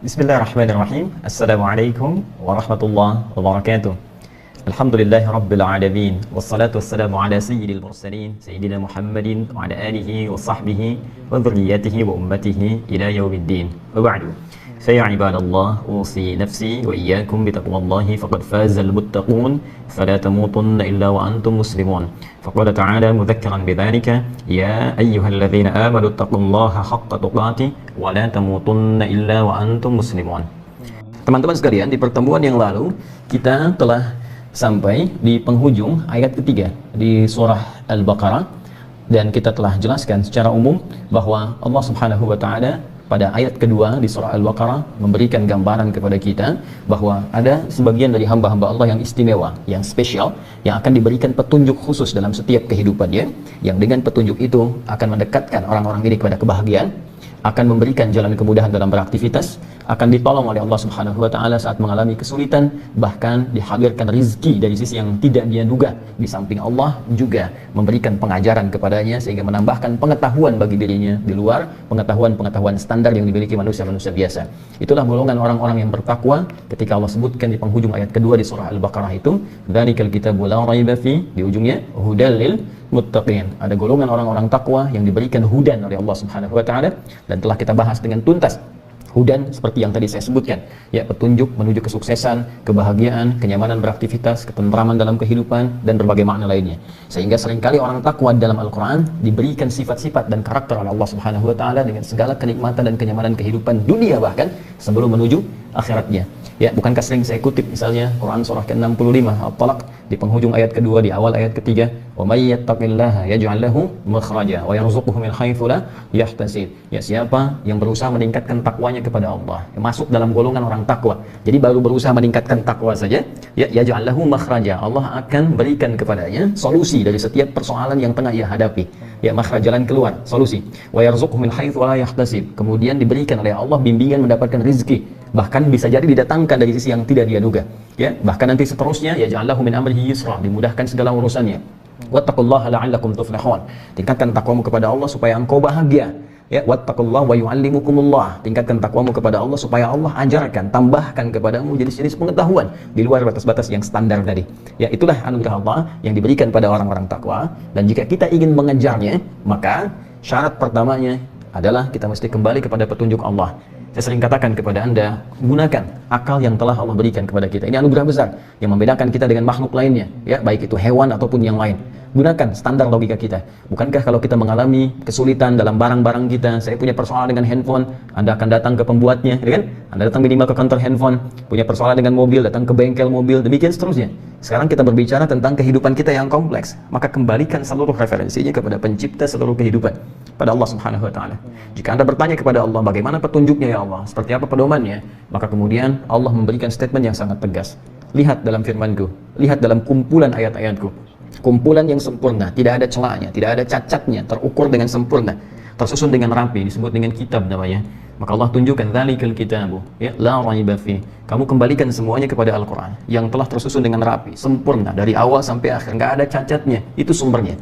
Bismillahirrahmanirrahim. Assalamualaikum warahmatullahi wabarakatuh. Alhamdulillahi rabbil alamin. Wassalatu wassalamu ala sayyidil mursalin Sayyidina Muhammadin wa ala alihi wa sahbihi wa dhurriyyatihi wa ummatihi ila yaumiddin. Wa ba'du. Faya ibadallah, usi nafsi wa iyyakum bitaqwallahi faqad fazal muttaqun fala tamutunna illa wa antum muslimun. Faqala ta'ala mudhakkiran bidzalika ya ayyuhalladzina amanu taqullaha haqqa tuqatih wa la tamutunna illa wa antum muslimun. Teman-teman sekalian, di pertemuan yang lalu kita telah sampai di penghujung ayat ketiga di surah Al-Baqarah, dan kita telah jelaskan secara umum bahwa Allah Subhanahu wa taala pada ayat kedua di surah Al-Baqarah memberikan gambaran kepada kita bahwa ada sebagian dari hamba-hamba Allah yang istimewa, yang spesial, yang akan diberikan petunjuk khusus dalam setiap kehidupannya, yang dengan petunjuk itu akan mendekatkan orang-orang ini kepada kebahagiaan, akan memberikan jalan kemudahan dalam beraktivitas, akan ditolong oleh Allah Subhanahu wa taala saat mengalami kesulitan, bahkan dihadirkan rizki dari sisi yang tidak dia duga. Di samping Allah juga memberikan pengajaran kepadanya sehingga menambahkan pengetahuan bagi dirinya di luar pengetahuan-pengetahuan standar yang dimiliki manusia-manusia biasa. Itulah golongan orang-orang yang bertakwa ketika Allah sebutkan di penghujung ayat kedua di surah Al-Baqarah itu, dzalikal kitabu la raiba fi, di ujungnya hudal lil muttaqin. Ada golongan orang-orang takwa yang diberikan hudan oleh Allah Subhanahu wa taala, dan telah kita bahas dengan tuntas. Hudan seperti yang tadi saya sebutkan, ya, petunjuk menuju kesuksesan, kebahagiaan, kenyamanan beraktivitas, ketentraman dalam kehidupan, dan berbagai makna lainnya. Sehingga seringkali orang takwa dalam Al-Quran diberikan sifat-sifat dan karakter oleh Allah Subhanahu wa taala dengan segala kenikmatan dan kenyamanan kehidupan dunia bahkan sebelum menuju akhiratnya. Ya, bukankah sering saya kutip misalnya Quran surah ke-65 At-Talaq di penghujung ayat kedua, di awal ayat ketiga, wa may yattaqillaha yaj'al lahu makhraja wa yarzuqhu min haitsu la yahtasib. Ya, siapa yang berusaha meningkatkan takwanya kepada Allah, yang masuk dalam golongan orang takwa. Jadi baru berusaha meningkatkan takwa saja, ya, yaj'al lahu makhraja, Allah akan berikan kepadanya solusi dari setiap persoalan yang tengah ia hadapi. Ya, makhraj, jalan keluar, solusi. Wa yarzuqhu min haitsu la yahtasib. Kemudian diberikan oleh Allah bimbingan mendapatkan rezeki, bahkan bisa jadi didatangkan dari sisi yang tidak dia duga. Ya, bahkan nanti seterusnya, ya ja'allahu min amrihi yusra, dimudahkan segala urusannya. Wattaqullaha la'allakum tuflihun. Tingkatkan takwamu kepada Allah supaya engkau bahagia. Ya, wattaqullaha wa yu'allimukumullah. Tingkatkan takwamu kepada Allah supaya Allah ajarkan, tambahkan kepadamu jenis-jenis pengetahuan di luar batas-batas yang standar tadi. Ya, itulah anugerah Allah yang diberikan pada orang-orang takwa, dan jika kita ingin mengejarnya, maka syarat pertamanya adalah kita mesti kembali kepada petunjuk Allah. Saya sering katakan kepada Anda, gunakan akal yang telah Allah berikan kepada kita. Ini anugerah besar yang membedakan kita dengan makhluk lainnya, ya, baik itu hewan ataupun yang lain. Gunakan standar logika kita. Bukankah kalau kita mengalami kesulitan dalam barang-barang kita, saya punya persoalan dengan handphone, Anda akan datang ke pembuatnya, ya kan? Anda datang minimal ke kantor handphone. Punya persoalan dengan mobil, datang ke bengkel mobil, demikian seterusnya. Sekarang kita berbicara tentang kehidupan kita yang kompleks, maka kembalikan seluruh referensinya kepada pencipta seluruh kehidupan, pada Allah Subhanahu wa taala. Jika Anda bertanya kepada Allah, bagaimana petunjuknya ya Allah, seperti apa pedomannya, maka kemudian Allah memberikan statement yang sangat tegas. Lihat dalam firman-Ku, lihat dalam kumpulan ayat-ayat-Ku, kumpulan yang sempurna, tidak ada celahnya, tidak ada cacatnya, terukur dengan sempurna, tersusun dengan rapi, disebut dengan kitab namanya. Maka Allah tunjukkan dzalikal kitabu, ya, la raiba fi. Kamu kembalikan semuanya kepada Al-Quran yang telah tersusun dengan rapi, sempurna dari awal sampai akhir, nggak ada cacatnya. Itu sumbernya.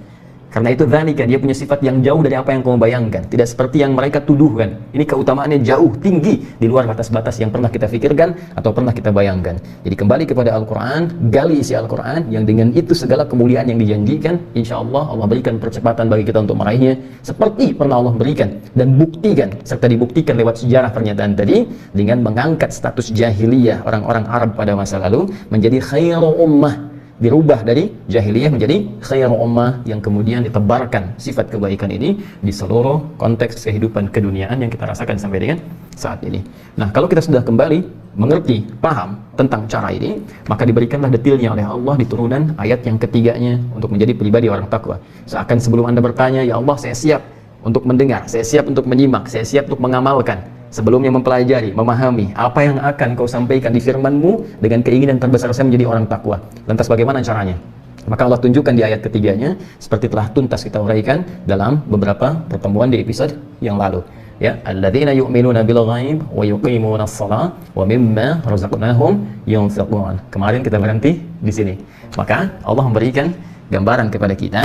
Karena itu dzalika, dia punya sifat yang jauh dari apa yang kamu bayangkan, tidak seperti yang mereka tuduhkan. Ini keutamaannya jauh tinggi di luar batas-batas yang pernah kita pikirkan atau pernah kita bayangkan. Jadi kembali kepada Al-Quran, gali isi Al-Quran yang dengan itu segala kemuliaan yang dijanjikan, insya Allah Allah berikan percepatan bagi kita untuk meraihnya seperti pernah Allah berikan, dan buktikan serta dibuktikan lewat sejarah pernyataan tadi dengan mengangkat status jahiliyah orang-orang Arab pada masa lalu menjadi khairu ummah, dirubah dari jahiliyah menjadi khairu ummah, yang kemudian ditebarkan sifat kebaikan ini di seluruh konteks kehidupan keduniaan yang kita rasakan sampai dengan saat ini. Nah, kalau kita sudah kembali mengerti, paham tentang cara ini, maka diberikanlah detailnya oleh Allah di turunan ayat yang ketiganya untuk menjadi pribadi orang takwa. Seakan sebelum Anda bertanya, ya Allah, saya siap untuk mendengar, saya siap untuk menyimak, saya siap untuk mengamalkan, sebelumnya mempelajari, memahami apa yang akan kau sampaikan di firman-Mu dengan keinginan terbesar saya menjadi orang takwa. Lantas bagaimana caranya? Maka Allah tunjukkan di ayat ketiganya, seperti telah tuntas kita uraikan dalam beberapa pertemuan di episode yang lalu. Ya, alladzina yu'minuna bil ghaib wa yuqimuna shalah wa mimma razaqnahum yunfiqun. Kemarin kita berhenti di sini. Maka Allah memberikan gambaran kepada kita.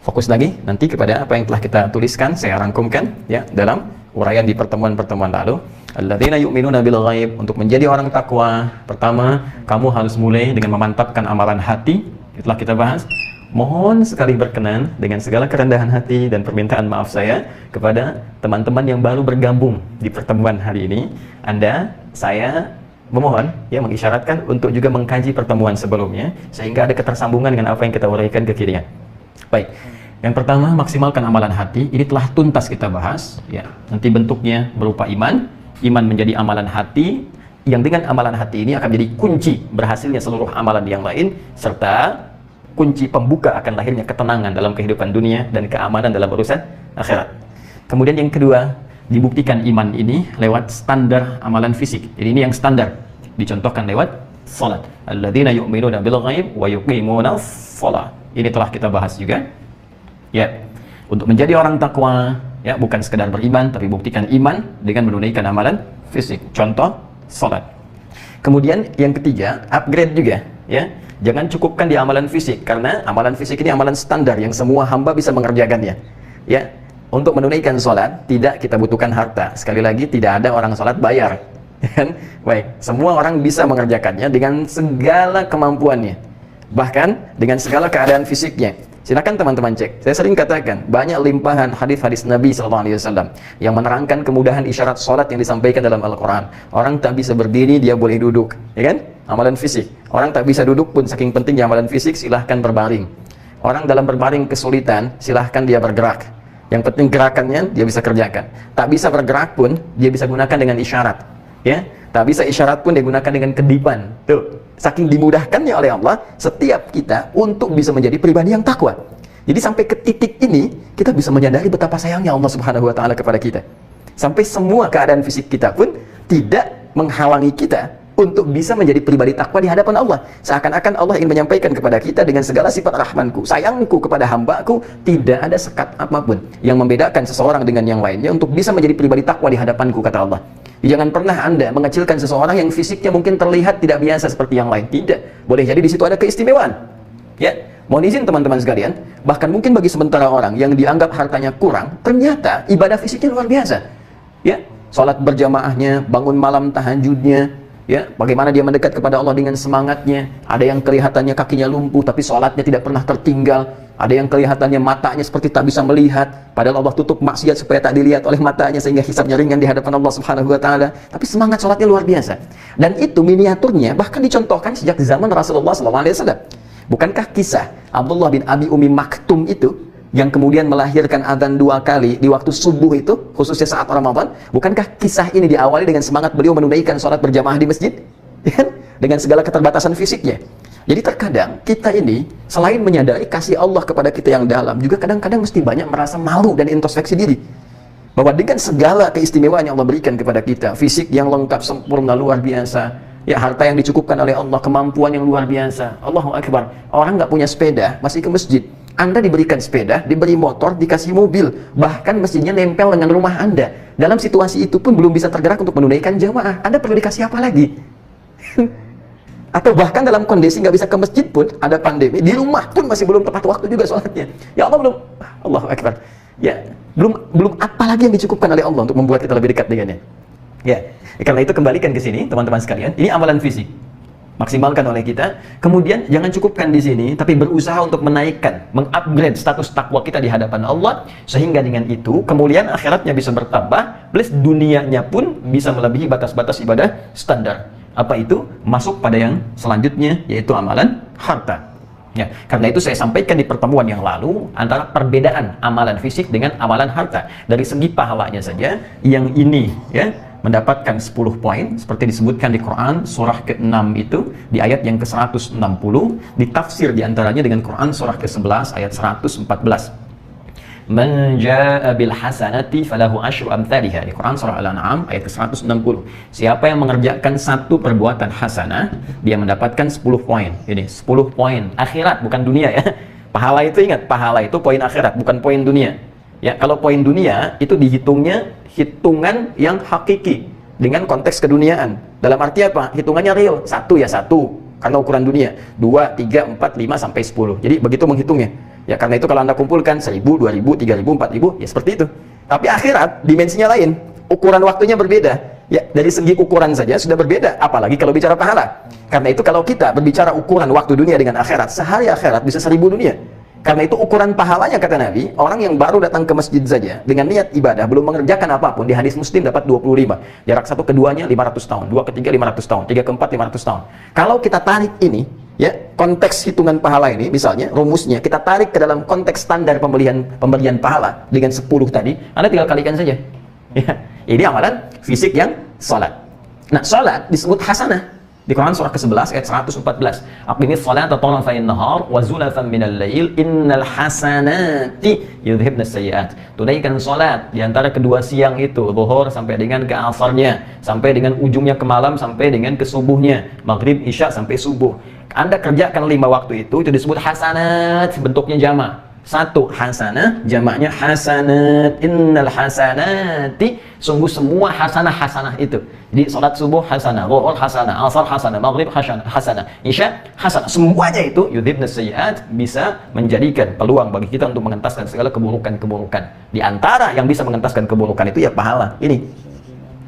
Fokus lagi nanti kepada apa yang telah kita tuliskan, saya rangkumkan ya dalam uraian di pertemuan-pertemuan lalu. Alladzina yu'minuna bil ghaib. Untuk menjadi orang takwa, pertama, kamu harus mulai dengan memantapkan amalan hati. Itulah kita bahas. Mohon sekali berkenan dengan segala kerendahan hati dan permintaan maaf saya kepada teman-teman yang baru bergabung di pertemuan hari ini. Saya memohon, mengisyaratkan untuk juga mengkaji pertemuan sebelumnya, sehingga ada ketersambungan dengan apa yang kita uraikan kekinian. Baik. Yang pertama, maksimalkan amalan hati. Ini telah tuntas kita bahas. Nanti bentuknya berupa iman. Iman menjadi amalan hati, yang dengan amalan hati ini akan menjadi kunci berhasilnya seluruh amalan yang lain, serta kunci pembuka akan lahirnya ketenangan dalam kehidupan dunia dan keamanan dalam urusan akhirat. Kemudian yang kedua, dibuktikan iman ini lewat standar amalan fisik. Jadi ini yang standar, dicontohkan lewat salat. Alladzina yu'minuna bil ghaib wa yuqimuna shalah. Ini telah kita bahas juga. Untuk menjadi orang takwa, bukan sekedar beriman, tapi buktikan iman dengan menunaikan amalan fisik. Contoh, salat. Kemudian yang ketiga, upgrade juga, Jangan cukupkan di amalan fisik, karena amalan fisik ini amalan standar yang semua hamba bisa mengerjakannya. Untuk menunaikan salat, tidak kita butuhkan harta. Sekali lagi, tidak ada orang salat bayar. Baik, semua orang bisa mengerjakannya dengan segala kemampuannya, bahkan dengan segala keadaan fisiknya. Silakan teman-teman cek. Saya sering katakan, banyak limpahan hadis-hadis Nabi SAW yang menerangkan kemudahan isyarat sholat yang disampaikan dalam Al-Quran. Orang tak bisa berdiri, dia boleh duduk, amalan fisik. Orang tak bisa duduk pun, saking pentingnya amalan fisik, silahkan berbaring. Orang dalam berbaring kesulitan, silahkan dia bergerak. Yang penting gerakannya dia bisa kerjakan. Tak bisa bergerak pun, dia bisa gunakan dengan isyarat. Tak bisa isyarat pun dia gunakan dengan kedipan. Tuh. Saking dimudahkannya oleh Allah setiap kita untuk bisa menjadi pribadi yang takwa. Jadi sampai ke titik ini kita bisa menyadari betapa sayangnya Allah Subhanahu wa taala kepada kita. Sampai semua keadaan fisik kita pun tidak menghalangi kita untuk bisa menjadi pribadi takwa di hadapan Allah. Seakan-akan Allah ingin menyampaikan kepada kita dengan segala sifat rahmanku, sayangku kepada hambaku, tidak ada sekat apapun yang membedakan seseorang dengan yang lainnya untuk bisa menjadi pribadi takwa di hadapanku, kata Allah. Jangan pernah Anda mengecilkan seseorang yang fisiknya mungkin terlihat tidak biasa seperti yang lain. Tidak. Boleh jadi di situ ada keistimewaan. Mohon izin teman-teman sekalian, bahkan mungkin bagi sementara orang yang dianggap hartanya kurang, ternyata ibadah fisiknya luar biasa. Salat berjamaahnya, bangun malam tahajudnya, bagaimana dia mendekat kepada Allah dengan semangatnya. Ada yang kelihatannya kakinya lumpuh tapi salatnya tidak pernah tertinggal. Ada yang kelihatannya matanya seperti tak bisa melihat, padahal Allah tutup maksiat supaya tak dilihat oleh matanya sehingga hisabnya ringan di hadapan Allah Subhanahu wa taala. Tapi semangat salatnya luar biasa. Dan itu miniaturnya bahkan dicontohkan sejak zaman Rasulullah SAW. Bukankah kisah Abdullah bin Abi Umi Maktum itu yang kemudian melahirkan adzan 2 kali di waktu subuh itu, khususnya saat Ramadan? Bukankah kisah ini diawali dengan semangat beliau menunaikan salat berjamaah di masjid? Dengan segala keterbatasan fisiknya. Jadi terkadang kita ini selain menyadari kasih Allah kepada kita yang dalam, juga kadang-kadang mesti banyak merasa malu dan introspeksi diri. Bahwa dengan segala keistimewaan yang Allah berikan kepada kita, fisik yang lengkap, sempurna, luar biasa, harta yang dicukupkan oleh Allah, kemampuan yang luar biasa. Allahu Akbar. Orang nggak punya sepeda, masih ke masjid. Anda diberikan sepeda, diberi motor, dikasih mobil, bahkan masjidnya nempel dengan rumah Anda. Dalam situasi itu pun belum bisa tergerak untuk menunaikan jamaah. Anda perlu dikasih apa lagi? Atau bahkan dalam kondisi nggak bisa ke masjid pun, ada pandemi, di rumah pun masih belum tepat waktu juga sholatnya. Ya Allah belum, Allahu Akbar. Belum apa lagi yang dicukupkan oleh Allah untuk membuat kita lebih dekat dengannya. Karena itu kembalikan ke sini teman-teman sekalian. Ini amalan fisik, maksimalkan oleh kita. Kemudian jangan cukupkan di sini, tapi berusaha untuk menaikkan, mengupgrade status takwa kita di hadapan Allah, sehingga dengan itu kemuliaan akhiratnya bisa bertambah, plus dunianya pun bisa melebihi batas-batas ibadah standar. Apa itu? Masuk pada yang selanjutnya, yaitu amalan harta. Karena itu saya sampaikan di pertemuan yang lalu antara perbedaan amalan fisik dengan amalan harta. Dari segi pahalanya saja, yang ini mendapatkan 10 poin seperti disebutkan di Quran surah ke-6 itu di ayat yang ke-160, ditafsir diantaranya dengan Quran surah ke-11 ayat 114. Man jaa'a bil hasanati falahu asyru amsalihha, di Quran surah Al-An'am ayat ke-160. Siapa yang mengerjakan satu perbuatan hasanah, dia mendapatkan 10 poin. Ini 10 poin akhirat, bukan dunia ya. Pahala itu, ingat, pahala itu poin akhirat, bukan poin dunia. Kalau poin dunia itu dihitungnya hitungan yang hakiki dengan konteks keduniaan. Dalam arti apa? Hitungannya real. 1 ya 1 karena ukuran dunia, 2, 3, 4, 5 sampai 10. Jadi begitu menghitungnya. Karena itu kalau Anda kumpulkan 1000, 2000, 3000, 4000, ya seperti itu. Tapi akhirat dimensinya lain, ukuran waktunya berbeda. Ya, dari segi ukuran saja sudah berbeda, apalagi kalau bicara pahala. Karena itu kalau kita berbicara ukuran waktu dunia dengan akhirat, sehari akhirat bisa 1000 dunia. Karena itu ukuran pahalanya, kata Nabi, orang yang baru datang ke masjid saja dengan niat ibadah, belum mengerjakan apapun, di hadis Muslim dapat 25. Jarak satu keduanya 500 tahun, dua ketiga 500 tahun, tiga keempat 500 tahun. Kalau kita tarik ini, ya, konteks hitungan pahala ini, misalnya rumusnya kita tarik ke dalam konteks standar pemberian pahala dengan 10 tadi, Anda tinggal kalikan saja. Ya, ini amalan fisik yang salat. Nah, salat disebut hasanah di Quran surah ke-11 ayat 114. Aqimis salata tarafay nahar wa zulafan minal lail innal hasanati yudhibnas sayyi'at. Tunaikan salat di antara kedua siang itu, zuhur sampai dengan ke asarnya, sampai dengan ujungnya ke malam, sampai dengan ke subuhnya, maghrib, isya sampai subuh. Anda kerjakan 5 waktu itu disebut hasanat, bentuknya jama'. Satu hasanah, jamaknya hasanat. Innal hasanati, sungguh semua hasanah itu. Jadi salat subuh hasanah, zuhur hasanah, asar hasanah, maghrib hasanah, isya hasanah. Semuanya itu yudhibnas sayyi'at, bisa menjadikan peluang bagi kita untuk mengentaskan segala keburukan-keburukan. Di antara yang bisa mengentaskan keburukan itu ya pahala. Ini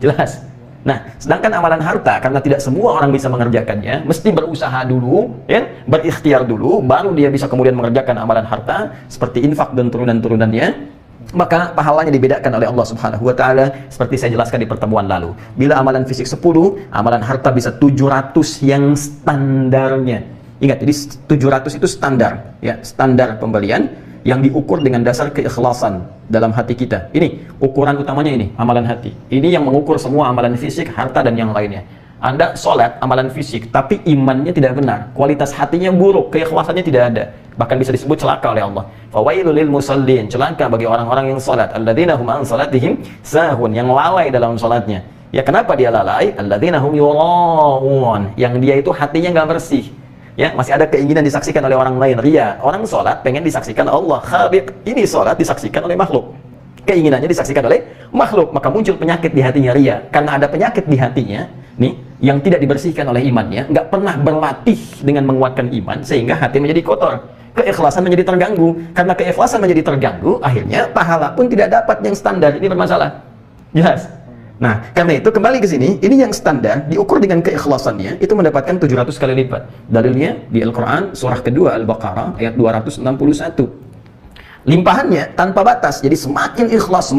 jelas. Nah, sedangkan amalan harta, karena tidak semua orang bisa mengerjakannya, mesti berusaha dulu, ya, berikhtiar dulu, baru dia bisa kemudian mengerjakan amalan harta, seperti infak dan turunan-turunannya. Maka pahalanya dibedakan oleh Allah Subhanahu wa Ta'ala, seperti saya jelaskan di pertemuan lalu. Bila amalan fisik 10, amalan harta bisa 700 yang standarnya. Ingat, jadi 700 itu standar, ya, standar pembelian yang diukur dengan dasar keikhlasan dalam hati kita. Ini ukuran utamanya, ini amalan hati. Ini yang mengukur semua amalan fisik, harta, dan yang lainnya. Anda sholat amalan fisik tapi imannya tidak benar, kualitas hatinya buruk, keikhlasannya tidak ada, bahkan bisa disebut celaka oleh Allah. Fawailul lil musallin, celaka bagi orang-orang yang sholat, alladzina hum an sholatihim sahun, yang lalai dalam sholatnya. Ya, kenapa dia lalai? Alladzina hum yura'un, yang dia itu hatinya nggak bersih. Ya, masih ada keinginan disaksikan oleh orang lain, ria. Orang sholat pengen disaksikan Allah, khabib. Ini sholat disaksikan oleh makhluk, keinginannya disaksikan oleh makhluk, maka muncul penyakit di hatinya, ria. Karena ada penyakit di hatinya nih yang tidak dibersihkan oleh imannya, nggak pernah berlatih dengan menguatkan iman, sehingga hati menjadi kotor, keikhlasan menjadi terganggu. Karena keikhlasan menjadi terganggu, akhirnya pahala pun tidak dapat yang standar. Ini bermasalah, jelas. Nah, karena itu kembali ke sini, ini yang standar diukur dengan keikhlasannya, itu mendapatkan 700 kali lipat. Dalilnya di Al-Quran surah kedua Al-Baqarah ayat 261. Limpahannya tanpa batas, jadi semakin ikhlas.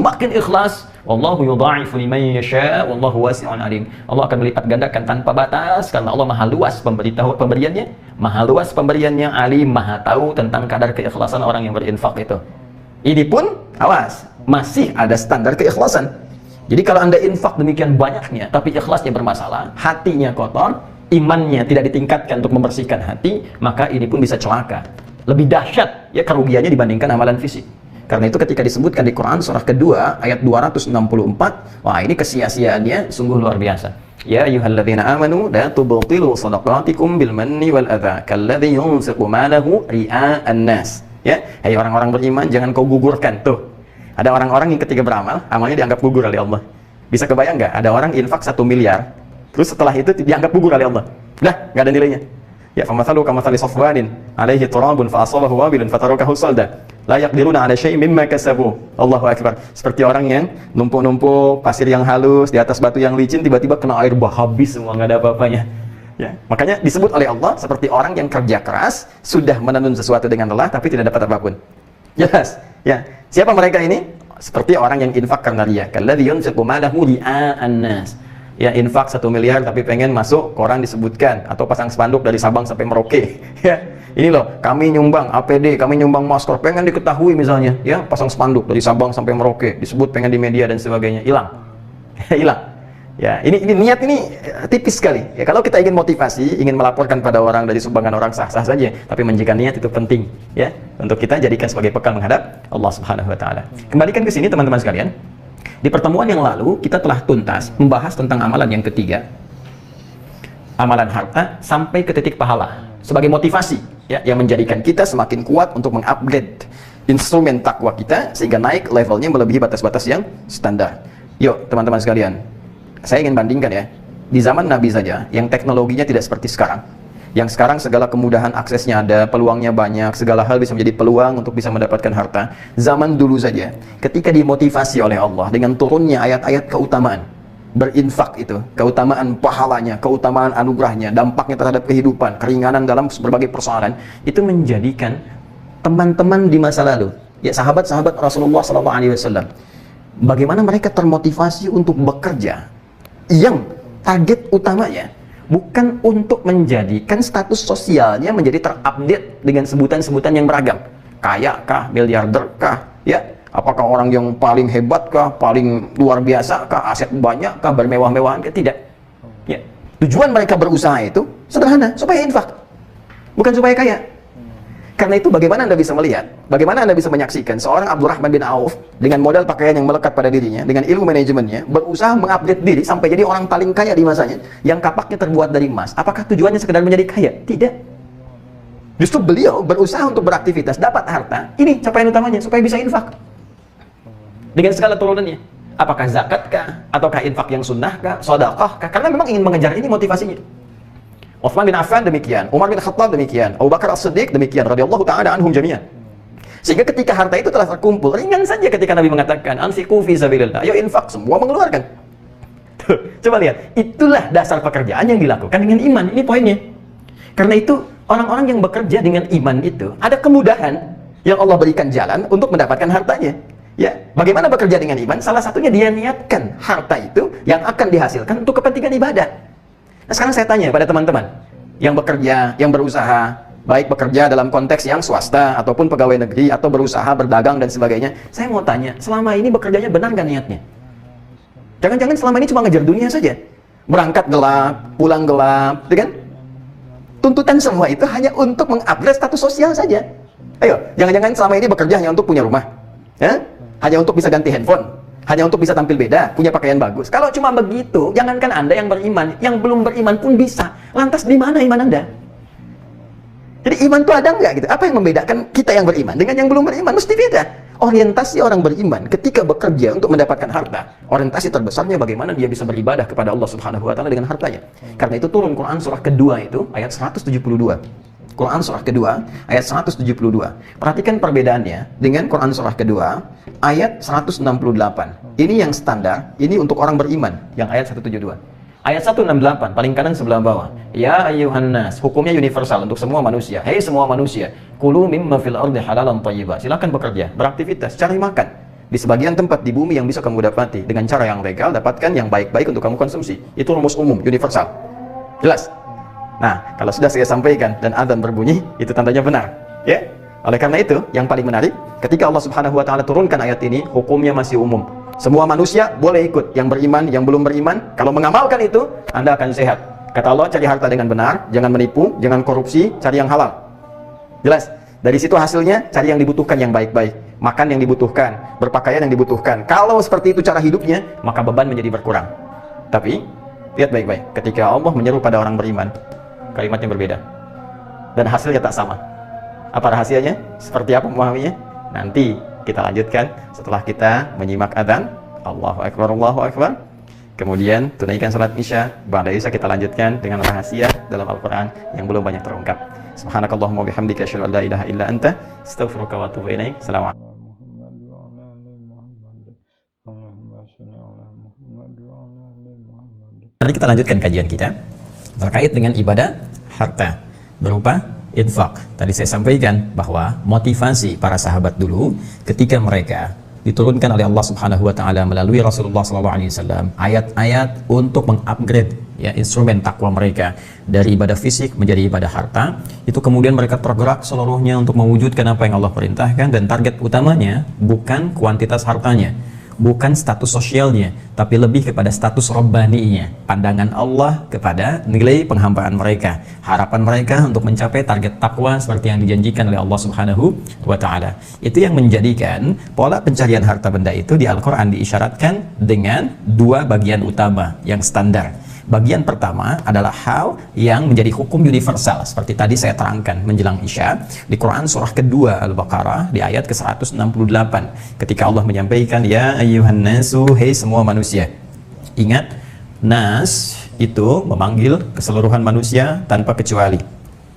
Wallahu yudha'ifu liman yasha' wallahu wasi'un alim. Allah akan melipat gandakan tanpa batas, karena Allah maha luas pemberiannya, alim, maha tahu tentang kadar keikhlasan orang yang berinfak itu. Ini pun, awas, masih ada standar keikhlasan. Jadi kalau Anda infak demikian banyaknya, tapi ikhlasnya bermasalah, hatinya kotor, imannya tidak ditingkatkan untuk membersihkan hati, maka ini pun bisa celaka. Lebih dahsyat ya kerugiannya dibandingkan amalan fisik. Karena itu ketika disebutkan di Quran surah kedua ayat 264, wah ini kesia-siaannya sungguh luar biasa. Ya ayyuhalladzina amanu la tubtilu shadaqatikum bil manni wal adza kalladzi yunfiqu malahu ria'an nas. Ya, hai orang-orang beriman, jangan kau gugurkan. Tuh, ada orang-orang yang ketika beramal, amalnya dianggap gugur oleh Allah. Bisa kebayang nggak? Ada orang infak 1 miliar, terus setelah itu dianggap gugur oleh Allah. Udah, nggak ada nilainya. Ya, famathalu kamathali safwanin alaihi turabun fa asabahu wabilun fatarakahu salda la yaqdiruna ala syai'in mimma kasabu. Allahu akbar. Seperti orang yang numpuk-numpuk pasir yang halus di atas batu yang licin, tiba-tiba kena air bah, habis semua, nggak ada apa-apanya. Ya, makanya disebut oleh Allah seperti orang yang kerja keras, sudah menenun sesuatu dengan lelah tapi tidak dapat apapun. Jelas? Ya. Siapa mereka ini? Seperti orang yang infak karena riya. Kalladzi yunfiqu malahu ria'an nas. Ya, infak 1 miliar tapi pengen masuk koran disebutkan, atau pasang spanduk dari Sabang sampai Merauke. Ya. Ini loh, kami nyumbang APD, kami nyumbang masker, pengen diketahui misalnya, ya, pasang spanduk dari Sabang sampai Merauke, disebut pengen di media dan sebagainya. Hilang. Hilang. Ya, ini niat ini tipis sekali. Ya, kalau kita ingin motivasi, ingin melaporkan pada orang dari sumbangan orang, sah-sah saja. Tapi menjaga niat itu penting, ya, untuk kita jadikan sebagai bekal menghadap Allah Subhanahu wa Ta'ala. Kembalikan ke sini teman-teman sekalian. Di pertemuan yang lalu kita telah tuntas membahas tentang amalan yang ketiga, amalan harta sampai ke titik pahala sebagai motivasi, ya, yang menjadikan kita semakin kuat untuk mengupgrade instrumen takwa kita sehingga naik levelnya melebihi batas-batas yang standar. Yuk teman-teman sekalian, saya ingin bandingkan ya, di zaman Nabi saja yang teknologinya tidak seperti sekarang, yang sekarang segala kemudahan aksesnya ada, peluangnya banyak, segala hal bisa menjadi peluang untuk bisa mendapatkan harta. Zaman dulu saja ketika dimotivasi oleh Allah dengan turunnya ayat-ayat keutamaan, berinfak itu, keutamaan pahalanya, keutamaan anugerahnya, dampaknya terhadap kehidupan, keringanan dalam berbagai persoalan, itu menjadikan teman-teman di masa lalu, ya sahabat-sahabat Rasulullah SAW, bagaimana mereka termotivasi untuk bekerja yang target utamanya bukan untuk menjadikan status sosialnya menjadi terupdate dengan sebutan-sebutan yang beragam, kaya kah, miliarder kah, ya, apakah orang yang paling hebat kah, paling luar biasa kah, aset banyak kah, bermewah-mewahan kah? Tidak. Ya. Tujuan mereka berusaha itu sederhana, supaya infak, bukan supaya kaya. Karena itu bagaimana Anda bisa melihat, bagaimana Anda bisa menyaksikan seorang Abdurrahman bin Auf dengan modal pakaian yang melekat pada dirinya, dengan ilmu manajemennya, berusaha mengupgrade diri sampai jadi orang paling kaya di masanya, yang kapaknya terbuat dari emas. Apakah tujuannya sekedar menjadi kaya? Tidak. Justru beliau berusaha untuk beraktivitas, dapat harta, ini capaian utamanya, supaya bisa infak. Dengan segala turunannya. Apakah zakat kah? Ataukah infak yang sunnah kah? Sedekah kah? Karena memang ingin mengejar ini motivasinya. Utsman bin Affan demikian, Umar bin Khattab demikian, Abu Bakar As-Siddiq demikian, radhiyallahu ta'ala anhum jami'an. Sehingga ketika harta itu telah terkumpul, ringan saja ketika Nabi mengatakan, anfiqu fi sabilillah, ayo infak, semua mengeluarkan. Tuh, coba lihat, itulah dasar pekerjaan yang dilakukan dengan iman, ini poinnya. Karena itu, orang-orang yang bekerja dengan iman itu, ada kemudahan yang Allah berikan jalan untuk mendapatkan hartanya. Ya, bagaimana bekerja dengan iman? Salah satunya dia niatkan harta itu yang akan dihasilkan untuk kepentingan ibadah. Nah, sekarang saya tanya pada teman-teman yang bekerja, yang berusaha, baik bekerja dalam konteks yang swasta ataupun pegawai negeri atau berusaha berdagang dan sebagainya. Saya mau tanya, selama ini bekerjanya benar nggak niatnya? Jangan-jangan selama ini cuma ngejar dunia saja, berangkat gelap, pulang gelap, gitu kan? Tuntutan semua itu hanya untuk mengupgrade status sosial saja. Ayo, jangan-jangan selama ini bekerja hanya untuk punya rumah, ya? Hanya untuk bisa ganti handphone, hanya untuk bisa tampil beda, punya pakaian bagus. Kalau cuma begitu, jangankan Anda yang beriman, yang belum beriman pun bisa. Lantas di mana iman Anda? Jadi iman itu ada nggak gitu? Apa yang membedakan kita yang beriman dengan yang belum beriman? Mesti beda. Orientasi orang beriman ketika bekerja untuk mendapatkan harta, orientasi terbesarnya bagaimana dia bisa beribadah kepada Allah Subhanahu wa taala dengan hartanya. Karena itu turun Quran surah kedua itu ayat 172. Quran surah kedua ayat 172. Perhatikan perbedaannya dengan Quran surah kedua ayat 168. Ini yang standar, ini untuk orang beriman yang ayat 172. Ayat 168 paling kanan sebelah bawah. Ya ayyuhan nas, hukumnya universal untuk semua manusia. Hei semua manusia, kulu mimma fil ardi halalan thayyiba. Silakan bekerja, beraktivitas, cari makan di sebagian tempat di bumi yang bisa kamu dapati dengan cara yang legal, dapatkan yang baik-baik untuk kamu konsumsi. Itu rumus umum universal. Jelas? Nah, kalau sudah saya sampaikan dan adzan berbunyi, itu tandanya benar, ya. Oleh karena itu, yang paling menarik, ketika Allah Subhanahu wa taala turunkan ayat ini, hukumnya masih umum. Semua manusia boleh ikut, yang beriman, yang belum beriman. Kalau mengamalkan itu, Anda akan sehat. Kata Allah, cari harta dengan benar, jangan menipu, jangan korupsi, cari yang halal. Jelas? Dari situ hasilnya, cari yang dibutuhkan yang baik-baik, makan yang dibutuhkan, berpakaian yang dibutuhkan. Kalau seperti itu cara hidupnya, maka beban menjadi berkurang. Tapi, lihat baik-baik, ketika Allah menyeru pada orang beriman, kalimatnya berbeda dan hasilnya tak sama. Apa rahasianya? Seperti apa memahaminya? Nanti kita lanjutkan setelah kita menyimak adzan. Allahu akbar, Allahu akbar. Kemudian tunaikan salat isya. Ba'da isya kita lanjutkan dengan rahasia dalam Al-Qur'an yang belum banyak terungkap. Subhanakallahumma wa bihamdika asyhadu an la ilaha illa anta astaghfiruka wa atubu ilaik. Assalamualaikum. Nanti kita lanjutkan kajian kita terkait dengan ibadah harta berupa infak. Tadi saya sampaikan bahwa motivasi para sahabat dulu ketika mereka diturunkan oleh Allah Subhanahu wa taala melalui Rasulullah SAW ayat-ayat untuk mengupgrade ya instrumen takwa mereka dari ibadah fisik menjadi ibadah harta, itu kemudian mereka tergerak seluruhnya untuk mewujudkan apa yang Allah perintahkan, dan target utamanya bukan kuantitas hartanya, bukan status sosialnya, tapi lebih kepada status robbaninya, pandangan Allah kepada nilai penghambaan mereka, harapan mereka untuk mencapai target takwa seperti yang dijanjikan oleh Allah Subhanahu wa taala. Itu yang menjadikan pola pencarian harta benda itu di Al-Qur'an diisyaratkan dengan dua bagian utama yang standar. Bagian pertama adalah hal yang menjadi hukum universal seperti tadi saya terangkan menjelang Isya di Quran surah kedua Al-Baqarah di ayat ke-168 ketika Allah menyampaikan ya ayyuhan nasu, hei semua manusia. Ingat, nas itu memanggil keseluruhan manusia tanpa kecuali.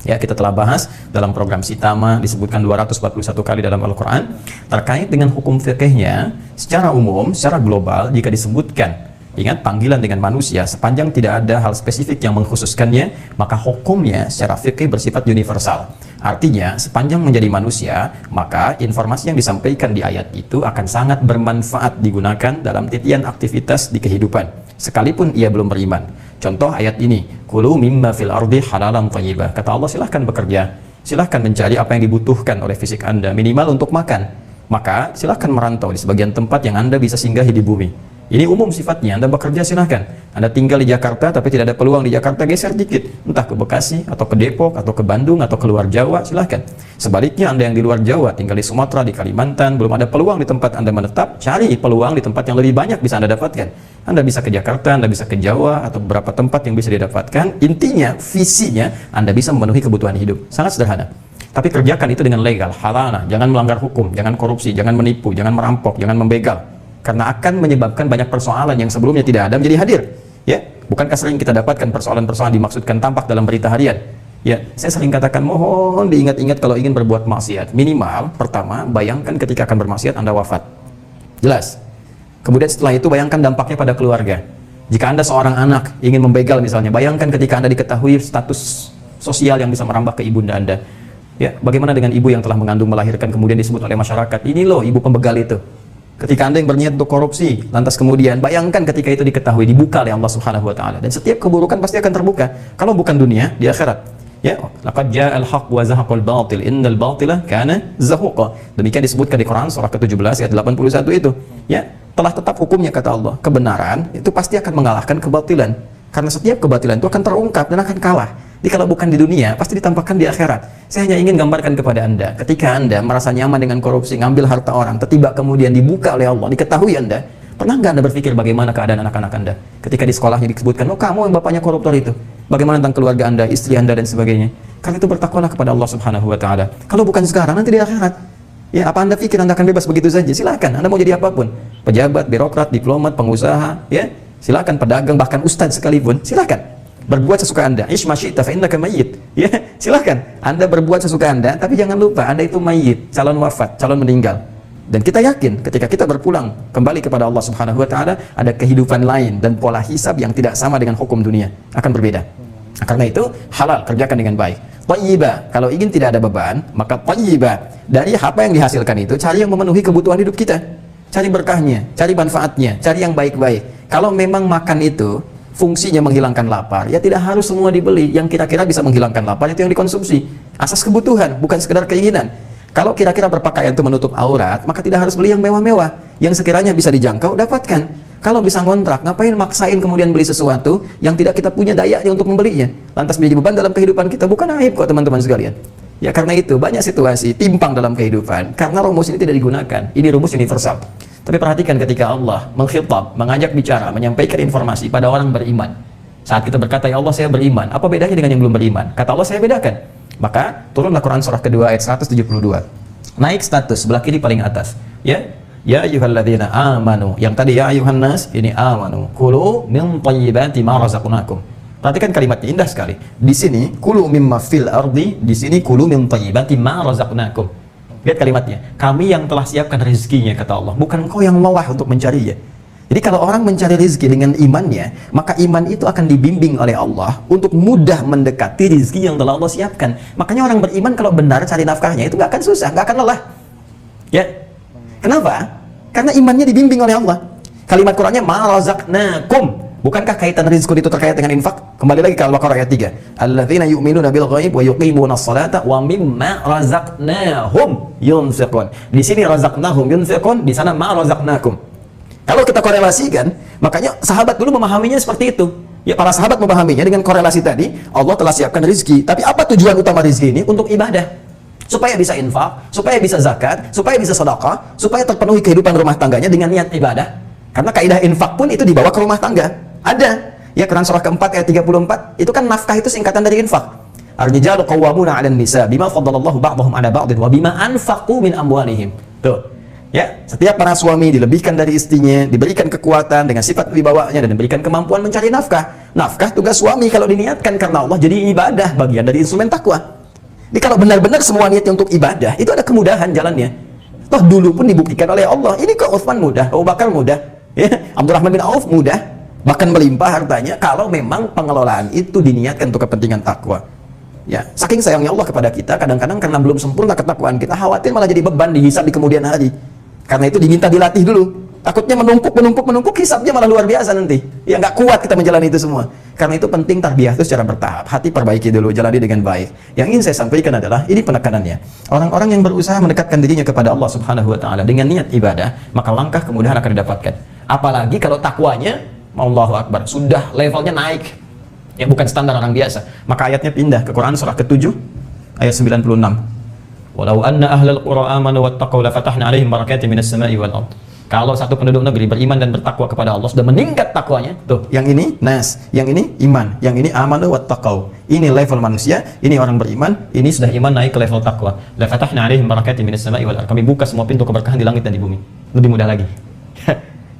Ya, kita telah bahas dalam program Sitama, disebutkan 241 kali dalam Al-Quran terkait dengan hukum fikihnya secara umum, secara global. Jika disebutkan Ingat, panggilan dengan manusia sepanjang tidak ada hal spesifik yang mengkhususkannya, maka hukumnya secara fikih bersifat universal. Artinya, sepanjang menjadi manusia, maka informasi yang disampaikan di ayat itu akan sangat bermanfaat digunakan dalam titian aktivitas di kehidupan, sekalipun ia belum beriman. Contoh ayat ini, kulu mimma fil ardi halalan thayyibah. Kata Allah, silahkan bekerja, silahkan mencari apa yang dibutuhkan oleh fisik Anda, minimal untuk makan. Maka silahkan merantau di sebagian tempat yang Anda bisa singgahi di bumi. Ini umum sifatnya, Anda bekerja silahkan. Anda tinggal di Jakarta tapi tidak ada peluang di Jakarta, geser dikit, entah ke Bekasi atau ke Depok atau ke Bandung atau ke luar Jawa, silahkan. Sebaliknya, Anda yang di luar Jawa, tinggal di Sumatera, di Kalimantan, belum ada peluang di tempat Anda menetap, cari peluang di tempat yang lebih banyak bisa Anda dapatkan. Anda bisa ke Jakarta, Anda bisa ke Jawa, atau beberapa tempat yang bisa didapatkan. Intinya, visinya, Anda bisa memenuhi kebutuhan hidup. Sangat sederhana. Tapi kerjakan itu dengan legal, halal, jangan melanggar hukum, jangan korupsi, jangan menipu, jangan merampok, jangan membegal. Karena akan menyebabkan banyak persoalan yang sebelumnya tidak ada menjadi hadir. Ya, bukankah sering kita dapatkan persoalan-persoalan dimaksudkan tampak dalam berita harian? Ya, saya sering katakan mohon diingat-ingat kalau ingin berbuat maksiat. Minimal, pertama, bayangkan ketika akan bermaksiat Anda wafat. Jelas. Kemudian setelah itu bayangkan dampaknya pada keluarga. Jika Anda seorang anak ingin membegal misalnya, bayangkan ketika Anda diketahui status sosial yang bisa merambah ke ibunda Anda. Ya, bagaimana dengan ibu yang telah mengandung melahirkan kemudian disebut oleh masyarakat, ini loh ibu pembegal itu. Ketika Anda yang berniat untuk korupsi, lantas kemudian bayangkan ketika itu diketahui, dibuka oleh Allah Subhanahu wa taala, dan setiap keburukan pasti akan terbuka. Kalau bukan dunia, di akhirat. Ya, laqad ja'al haqq wa zahaqal batil innal batila kana zahuqa. Demikian disebutkan di Quran surah ke-17 ayat 81 itu. Ya, telah tetap hukumnya kata Allah, kebenaran itu pasti akan mengalahkan kebatilan. Karena setiap kebatilan itu akan terungkap dan akan kalah. Jadi kalau bukan di dunia, pasti ditampakkan di akhirat. Saya hanya ingin gambarkan kepada Anda, ketika Anda merasa nyaman dengan korupsi, ngambil harta orang, tiba kemudian dibuka oleh Allah, diketahui Anda, pernah nggak Anda berpikir bagaimana keadaan anak-anak Anda? Ketika di sekolahnya disebutkan, oh kamu yang bapaknya koruptor itu. Bagaimana tentang keluarga Anda, istri Anda, dan sebagainya. Karena itu bertakwalah kepada Allah Subhanahu wa taala. Kalau bukan sekarang, nanti di akhirat. Ya, apa Anda pikir Anda akan bebas begitu saja? Silakan, Anda mau jadi apapun. Pejabat, birokrat, diplomat, pengusaha, ya. Silakan pedagang, bahkan ustadz sekalipun, silakan. Berbuat sesuka Anda. Ish masyita fa innaka mayyit. Ya, silakan. Anda berbuat sesuka Anda, tapi jangan lupa Anda itu mayyit, calon wafat, calon meninggal. Dan kita yakin ketika kita berpulang kembali kepada Allah Subhanahu wa taala, ada kehidupan lain dan pola hisab yang tidak sama dengan hukum dunia, akan berbeda. Karena itu halal, kerjakan dengan baik. Thayyibah, kalau ingin tidak ada beban, maka thayyibah, dari apa yang dihasilkan itu cari yang memenuhi kebutuhan hidup kita. Cari berkahnya, cari manfaatnya, cari yang baik-baik. Kalau memang makan itu fungsinya menghilangkan lapar, ya tidak harus semua dibeli. Yang kira-kira bisa menghilangkan lapar itu yang dikonsumsi, asas kebutuhan, bukan sekedar keinginan. Kalau kira-kira berpakaian itu menutup aurat, maka tidak harus beli yang mewah-mewah. Yang sekiranya bisa dijangkau, dapatkan. Kalau bisa ngontrak, ngapain maksain kemudian beli sesuatu yang tidak kita punya dayanya untuk membelinya, lantas menjadi beban dalam kehidupan kita? Bukan aib kok teman-teman sekalian. Ya karena itu banyak situasi timpang dalam kehidupan karena rumus ini tidak digunakan. Ini rumus universal. Tapi perhatikan ketika Allah mengkhitab, mengajak bicara, menyampaikan informasi pada orang beriman. Saat kita berkata, ya Allah saya beriman, apa bedanya dengan yang belum beriman? Kata Allah, saya bedakan. Maka turunlah Quran surah kedua ayat 172. Naik status, sebelah kiri paling atas. Ya ayyuhalladzina amanu. Yang tadi ya ayyuhan nas, ini amanu. Kulu min thayyibati ma razaqnakum. Perhatikan kalimatnya, indah sekali. Di sini kulu mimma fil ardi, di sini kulu min thayyibati ma razaqnakum. Lihat kalimatnya, kami yang telah siapkan rezekinya kata Allah, bukan engkau yang lelah untuk mencarinya. Jadi kalau orang mencari rezeki dengan imannya, maka iman itu akan dibimbing oleh Allah untuk mudah mendekati rezeki yang telah Allah siapkan. Makanya orang beriman kalau benar cari nafkahnya itu nggak akan susah, nggak akan lelah. Ya, kenapa? Karena imannya dibimbing oleh Allah. Kalimat Qurannya ma razaqnakum. Bukankah kaitan rezeki itu terkait dengan infak? Kembali lagi ke Al-Baqarah ayat 3. Alladzina yu'minuna bil ghaib wa yuqimuna as-salata wa mimma razaqnahum yunfiqun. Di sini razaqnahum yunfiqun, di sana ma razaqnakum. Kalau kita korelasikan, makanya sahabat dulu memahaminya seperti itu. Ya, para sahabat memahaminya dengan korelasi tadi, Allah telah siapkan rezeki. Tapi apa tujuan utama rezeki ini? Untuk ibadah. Supaya bisa infak, supaya bisa zakat, supaya bisa sedekah, supaya terpenuhi kehidupan rumah tangganya dengan niat ibadah. Karena kaidah infak pun itu dibawa ke rumah tangga. Ada. Ya, Quran surah keempat ayat 34, itu kan nafkah itu singkatan dari infak. Ar-rijalu qawwamuna 'alan nisa bima faddalallahu ba'dahum 'ala ba'din wa bima anfaqu min amwalihim. Tuh. Ya, setiap para suami dilebihkan dari istrinya, diberikan kekuatan dengan sifat wibawanya dan diberikan kemampuan mencari nafkah. Nafkah tugas suami kalau diniatkan karena Allah jadi ibadah, bagian dari instrumen takwa. Jadi kalau benar-benar semua niatnya untuk ibadah, itu ada kemudahan jalannya. Toh dulu pun dibuktikan oleh Allah. Ini kok Utsman mudah, Abu Bakar mudah, ya, Abdurrahman bin Auf mudah. bahkan melimpah hartanya kalau memang pengelolaan itu diniatkan untuk kepentingan takwa. Ya, saking sayangnya Allah kepada kita, kadang-kadang karena belum sempurna ketakwaan kita, khawatir malah jadi beban dihisab di kemudian hari. Karena itu diminta dilatih dulu. Takutnya menumpuk, hisabnya malah luar biasa nanti. Ya nggak kuat kita menjalani itu semua. Karena itu penting tarbiyah itu secara bertahap. Hati perbaiki dulu, jalani dengan baik. Yang ingin saya sampaikan adalah, ini penekanannya. Orang-orang yang berusaha mendekatkan dirinya kepada Allah Subhanahu wa Ta'ala dengan niat ibadah, maka langkah kemudahan akan didapatkan. Apalagi kalau takwanya, Allahu Akbar, sudah levelnya naik. Ya bukan standar orang biasa. Maka ayatnya pindah ke Quran surah ke-7 ayat 96. Walau anna ahlal qura amanu wattaqau la fatahna 'alaihim barakatin minas sama'i wal ardh. Kalau satu penduduk negeri beriman dan bertakwa kepada Allah, sudah meningkat takwanya. Tuh, yang ini nas, yang ini iman, yang ini amanu wattaqau. Ini level manusia, ini orang beriman, ini sudah iman naik ke level takwa. La fatahna 'alaihim barakatin minas sama'i wal ardh. Kami buka semua pintu keberkahan di langit dan di bumi. Lebih mudah lagi.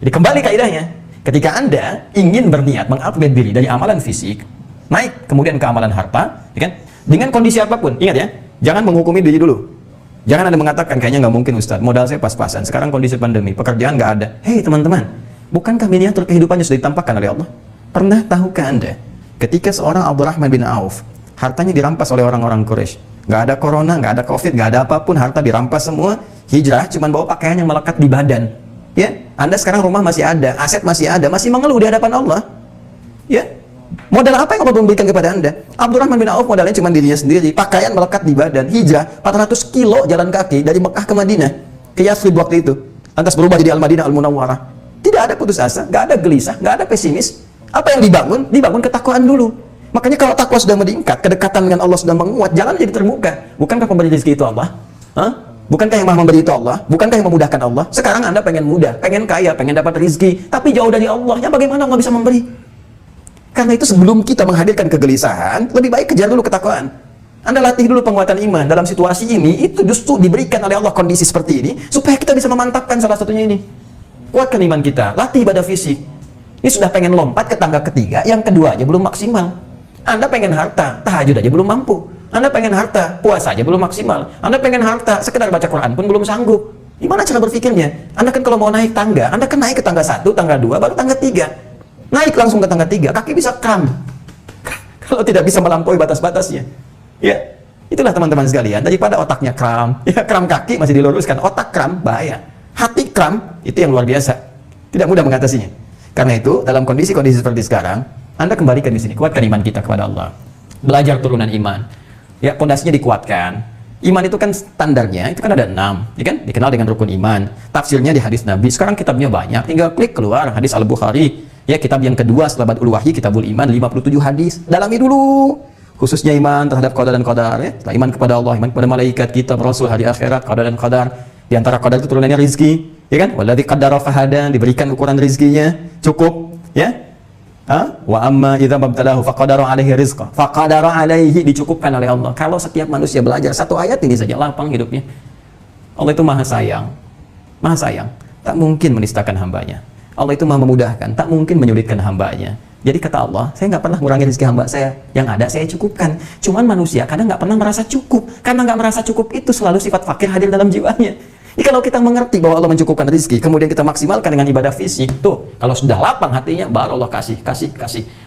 Jadi kembali kaidahnya. Ketika Anda ingin berniat mengupgrade diri dari amalan fisik, naik kemudian ke amalan harta, ya kan? Dengan kondisi apapun, ingat ya, jangan menghukumi diri dulu. Jangan Anda mengatakan, kayaknya nggak mungkin Ustadz, modal saya pas-pasan, sekarang kondisi pandemi, pekerjaan nggak ada. Hei teman-teman, bukankah miniatur kehidupannya sudah ditampakkan oleh Allah? Pernah tahukah Anda, ketika seorang Abdurrahman bin Auf, hartanya dirampas oleh orang-orang Quraisy, nggak ada corona, nggak ada covid, nggak ada apapun, harta dirampas semua, hijrah, cuman bawa pakaian yang melekat di badan. Ya, Anda sekarang rumah masih ada, aset masih ada, masih mengeluh di hadapan Allah. Ya, modal apa yang Allah memberikan kepada Anda? Abdurrahman bin Auf modalnya cuma dirinya sendiri, pakaian melekat di badan, hijrah 400 kilo jalan kaki dari Mekah ke Madinah, ke Yathrib waktu itu. Lantas berubah jadi Al-Madinah Al-Munawwarah. Tidak ada putus asa, nggak ada gelisah, nggak ada pesimis. Apa yang dibangun? Dibangun ketakwaan dulu. Makanya kalau takwa sudah meningkat, kedekatan dengan Allah sudah menguat, jalan jadi terbuka. Bukankah pemberi rezeki itu Allah? Hah? Bukankah yang maha memberi itu Allah? Bukankah yang memudahkan Allah? Sekarang Anda pengen mudah, pengen kaya, pengen dapat rezeki, tapi jauh dari Allah. Ya bagaimana Allah bisa memberi? Karena itu sebelum kita menghadirkan kegelisahan, lebih baik kejar dulu ketakwaan. Anda latih dulu penguatan iman. Dalam situasi ini, itu justru diberikan oleh Allah kondisi seperti ini, supaya kita bisa memantapkan salah satunya ini. Kuatkan iman kita, latih ibadah fisik. Ini sudah pengen lompat ke tangga ketiga, yang kedua aja belum maksimal. Anda pengen harta, tahajud aja belum mampu. Anda pengen harta, puasa aja belum maksimal. Anda pengen harta, sekedar baca Quran pun belum sanggup. Gimana cara berpikirnya? Anda kan kalau mau naik tangga, Anda kan naik ke tangga 1, tangga 2, baru tangga 3. Naik langsung ke tangga 3, kaki bisa kram. Kalau tidak bisa melampaui batas-batasnya. Ya, itulah teman-teman sekalian, daripada otaknya kram, ya kram kaki masih diluruskan, otak kram, bahaya. Hati kram, itu yang luar biasa. Tidak mudah mengatasinya. Karena itu, dalam kondisi-kondisi seperti sekarang, Anda kembalikan di sini, kuatkan iman kita kepada Allah. Belajar turunan iman. Ya, pondasinya dikuatkan. Iman itu kan standarnya, itu kan ada 6, ya kan? Dikenal dengan rukun iman. Tafsirnya di hadis Nabi. Sekarang kitabnya banyak, tinggal klik keluar hadis Al-Bukhari. Ya, kitab yang kedua setelah Badul Wahyi, Kitabul Iman, 57 hadis. Dalami dulu. Khususnya iman terhadap qada dan qadar, ya. Setelah iman kepada Allah, iman kepada malaikat, kitab, rasul, hari akhirat, qada dan qadar. Di antara qadar itu turunannya rizki, ya kan? Walladzi qaddara fahada, diberikan ukuran rizkinya, cukup, ya. Wa amma idza mabtalahu faqadara alaihi rizqa, faqadara alaihi, dicukupkan oleh Allah. Kalau setiap manusia belajar satu ayat ini saja, lapang hidupnya. Allah itu maha sayang, tak mungkin menistakan hambanya. Allah itu maha memudahkan, tak mungkin menyulitkan hambanya. Jadi kata Allah, saya nggak pernah mengurangi rezeki hamba saya, yang ada saya cukupkan. Cuman manusia kadang nggak pernah merasa cukup, karena nggak merasa cukup itu selalu sifat fakir hadir dalam jiwanya. Jadi kalau kita mengerti bahwa Allah mencukupkan rezeki, kemudian kita maksimalkan dengan ibadah fisik, tuh, kalau sudah lapang hatinya, baru Allah kasih.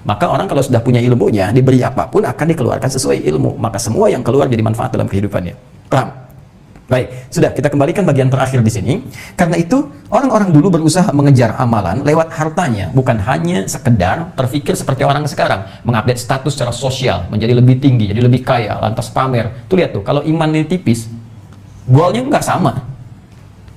Maka orang kalau sudah punya ilmunya, diberi apapun akan dikeluarkan sesuai ilmu. Maka semua yang keluar jadi manfaat dalam kehidupannya. Paham? Baik, sudah kita kembalikan bagian terakhir di sini. Karena itu, orang-orang dulu berusaha mengejar amalan lewat hartanya, bukan hanya sekedar terfikir seperti orang sekarang, mengupdate status secara sosial, menjadi lebih tinggi, jadi lebih kaya, lantas pamer. Tuh lihat tuh, kalau iman ini tipis, goalnya nggak sama.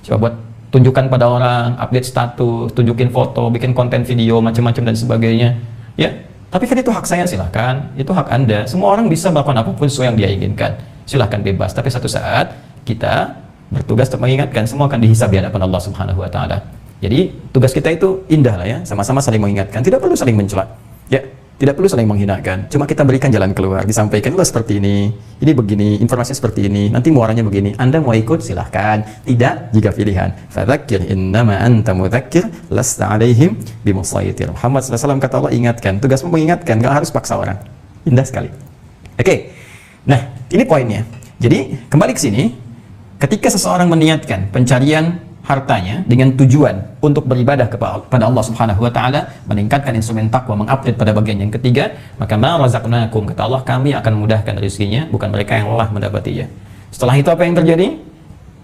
Coba buat tunjukkan pada orang, update status, tunjukin foto, bikin konten video, macam-macam dan sebagainya. Ya, tapi kan itu hak saya, silahkan. Itu hak Anda. Semua orang bisa melakukan apapun sesuai yang dia inginkan. Silahkan bebas. Tapi satu saat kita bertugas untuk mengingatkan, semua akan dihisab di hadapan Allah Subhanahu wa Ta'ala. Jadi tugas kita itu indah lah ya, sama-sama saling mengingatkan. Tidak perlu saling mencela. Ya, tidak perlu saling menghinakan. Cuma kita berikan jalan keluar, disampaikan seperti ini begini, informasinya seperti ini, nanti muaranya begini. Anda mau ikut silahkan, tidak jika pilihan. Fadzakir innama anta mudzakir lasta alaihim bimusaitir. Muhammad SAW kata Allah, ingatkan, tugasmu mengingatkan, nggak harus paksa orang. Indah sekali. Oke. Nah, ini poinnya. Jadi kembali ke sini, ketika seseorang meniatkan pencarian hartanya dengan tujuan untuk beribadah kepada Allah Subhanahu wa taala, meningkatkan instrumen takwa, mengupgrade pada bagian yang ketiga, maka ma razaqnakum, kata Allah, kami akan memudahkan rezekinya, bukan mereka yang lelah mendapatinya. Setelah itu apa yang terjadi?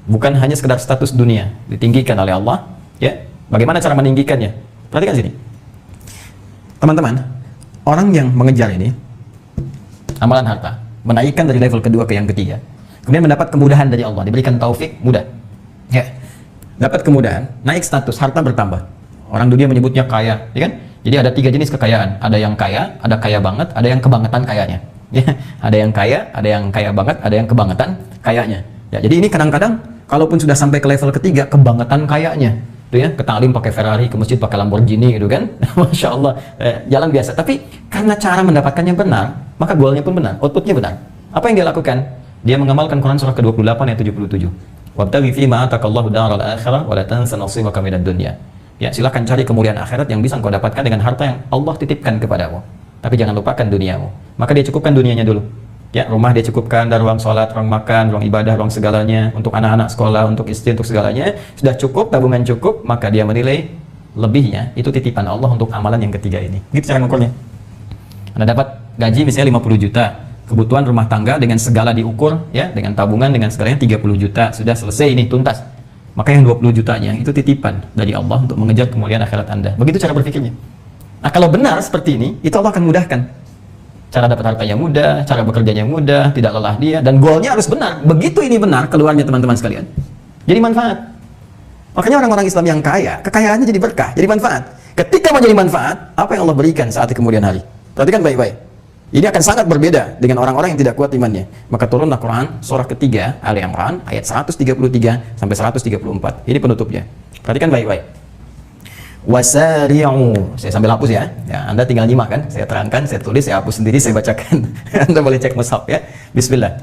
Bukan hanya sekedar status dunia ditinggikan oleh Allah, ya. Bagaimana cara meninggikannya? Perhatikan sini. Teman-teman, orang yang mengejar ini amalan harta, menaikkan dari level kedua ke yang ketiga, kemudian mendapat kemudahan dari Allah, diberikan taufik, mudah. Ya. Dapat kemudahan, naik status, harta bertambah. Orang dunia menyebutnya kaya, ya kan? Jadi ada 3 jenis kekayaan. Ada yang kaya, ada kaya banget, ada yang kebangetan kayanya. Ya, ada yang kaya banget, ada yang kebangetan kayanya. Ya, jadi ini kadang-kadang kalaupun sudah sampai ke level ketiga, kebangetan kayanya. Tuh ya, ke ta'lim pakai Ferrari, ke masjid pakai Lamborghini gitu kan. Masya Allah, jalan biasa. Tapi karena cara mendapatkannya benar, maka goalnya pun benar, outputnya benar. Apa yang dia lakukan? Dia mengamalkan Quran surah ke-28 ayat 77. Wabtaghi fima atakallahu daral akhirah wa la tansa nasibaka minad dunya. Ya, silakan cari kemuliaan akhirat yang bisa engkau dapatkan dengan harta yang Allah titipkan kepadamu. Tapi jangan lupakan duniamu. Maka dia cukupkan dunianya dulu. Ya, rumah dia cukupkan, dan ruang sholat, ruang makan, ruang ibadah, ruang segalanya, untuk anak-anak sekolah, untuk istri, untuk segalanya. Sudah cukup, tabungan cukup, maka dia menilai lebihnya itu titipan Allah untuk amalan yang ketiga ini. Gitu cara ngukurnya. Anda dapat gaji misalnya 50 juta. Kebutuhan rumah tangga dengan segala diukur, ya, dengan tabungan, dengan segalanya 30 juta, sudah selesai ini, tuntas. Maka yang 20 jutanya itu titipan dari Allah untuk mengejar kemuliaan akhirat Anda. Begitu cara berpikirnya. Nah, kalau benar seperti ini, itu Allah akan mudahkan. Cara dapat hartanya mudah, cara bekerjanya mudah, tidak lelah dia, dan goalnya harus benar. Begitu ini benar, keluarnya teman-teman sekalian. Jadi manfaat. Makanya orang-orang Islam yang kaya, kekayaannya jadi berkah, jadi manfaat. Ketika menjadi manfaat, apa yang Allah berikan saat di kemudian hari? Perhatikan baik-baik. Ini akan sangat berbeda dengan orang-orang yang tidak kuat imannya. Maka turunlah Quran surah ketiga Ali Imran ayat 133 sampai 134. Ini penutupnya. Perhatikan baik-baik. Wasari'u. Saya sambil hapus ya. Ya, Anda tinggal nyimak kan. Saya terangkan, saya tulis, saya hapus sendiri, saya bacakan. Anda boleh cek mushaf ya. Bismillah.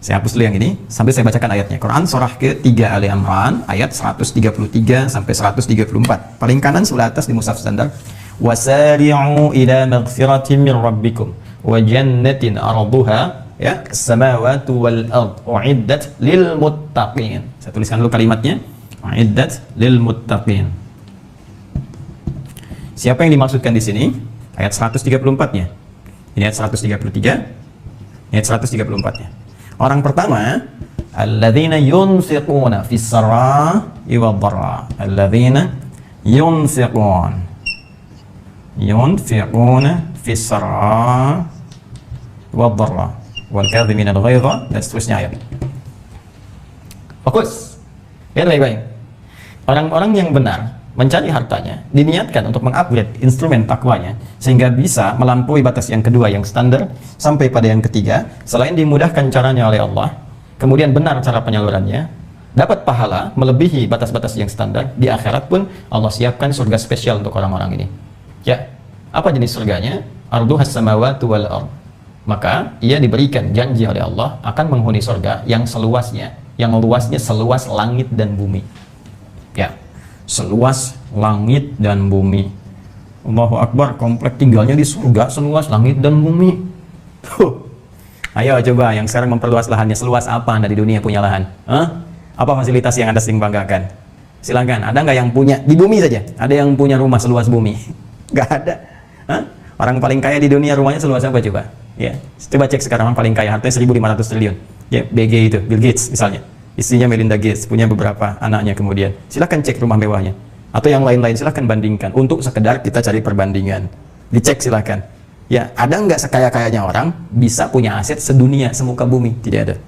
Saya hapus dulu yang ini sambil saya bacakan ayatnya. Quran surah ketiga Ali Imran ayat 133 sampai 134. Paling kanan sebelah atas di mushaf standar. Wasari'u ila maghfiratin min rabbikum wa jannatin arduha, ya, as-samawati wal ard uiddat lil muttaqin. Saya tuliskan dulu kalimatnya. Uiddat lil muttaqin. Siapa yang dimaksudkan di sini? Ayat 134-nya. Ini ayat 133. Ayat 134-nya. Orang pertama, alladzina yunfiquna fis sarai wad dharra. Alladzina yunfiquna fis sarai wad dharra wal kadhimina al-ghaidha, dan seterusnya ayat. Fokus. Lihat baik-baik. Orang-orang yang benar mencari hartanya diniatkan untuk mengupgrade instrumen takwanya sehingga bisa melampaui batas yang kedua yang standar sampai pada yang ketiga. Selain dimudahkan caranya oleh Allah, kemudian benar cara penyalurannya, dapat pahala melebihi batas-batas yang standar. Di akhirat pun Allah siapkan surga spesial untuk orang-orang ini. Ya, apa jenis surganya? Arduhas samawati wal ard. Maka ia diberikan janji oleh Allah akan menghuni surga yang seluasnya, yang luasnya seluas langit dan bumi. Ya, seluas langit dan bumi. Allahu Akbar, komplek tinggalnya di surga seluas langit dan bumi. Ayo coba yang sekarang memperluas lahannya, seluas apa Anda di dunia punya lahan? Apa fasilitas yang Anda sering banggakan? Silakan, ada nggak yang punya di bumi saja? Ada yang punya rumah seluas bumi? Nggak ada. Orang paling kaya di dunia rumahnya seluas apa coba? Ya, coba cek sekarang orang paling kaya hartanya 1.500 triliun. Ya, BG itu, Bill Gates misalnya. Istrinya Melinda Gates, punya beberapa anaknya kemudian. Silakan cek rumah mewahnya. Atau yang lain-lain, silakan bandingkan. Untuk sekedar kita cari perbandingan. Dicek silakan. Ya, ada nggak sekaya-kayanya orang bisa punya aset sedunia, semuka bumi? Tidak ada.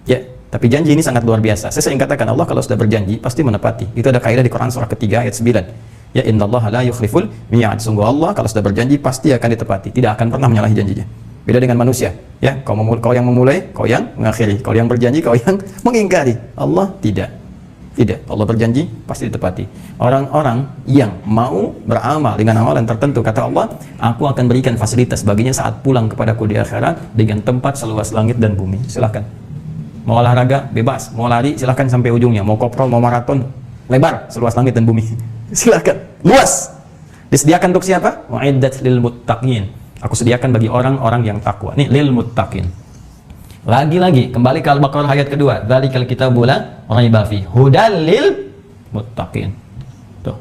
Ya, tapi janji ini sangat luar biasa. Saya sering katakan, Allah kalau sudah berjanji, pasti menepati. Itu ada kaidah di Quran surah ketiga ayat 9. Ya, innallaha la yukhliful mi'ad. Sungguh Allah kalau sudah berjanji pasti akan ditepati, tidak akan pernah menyalahi janjinya. Beda dengan manusia, ya, kau yang memulai, kau yang mengakhiri, kau yang berjanji, kau yang mengingkari. Allah tidak. Allah berjanji pasti ditepati. Orang-orang yang mau beramal dengan amalan tertentu, kata Allah, aku akan berikan fasilitas baginya saat pulang kepadaku di akhirat dengan tempat seluas langit dan bumi. Silahkan. Mau olahraga bebas, mau lari silahkan sampai ujungnya, mau koprol, mau maraton, lebar seluas langit dan bumi. Silakan, luas. Disediakan untuk siapa? Wa'iddat lil muttaqin. Aku sediakan bagi orang-orang yang takwa. Nih, lil muttaqin. Lagi-lagi kembali ke Al-Baqarah ayat kedua. Dzalikal kitabu la raiba fi hudal lil muttaqin. Tuh.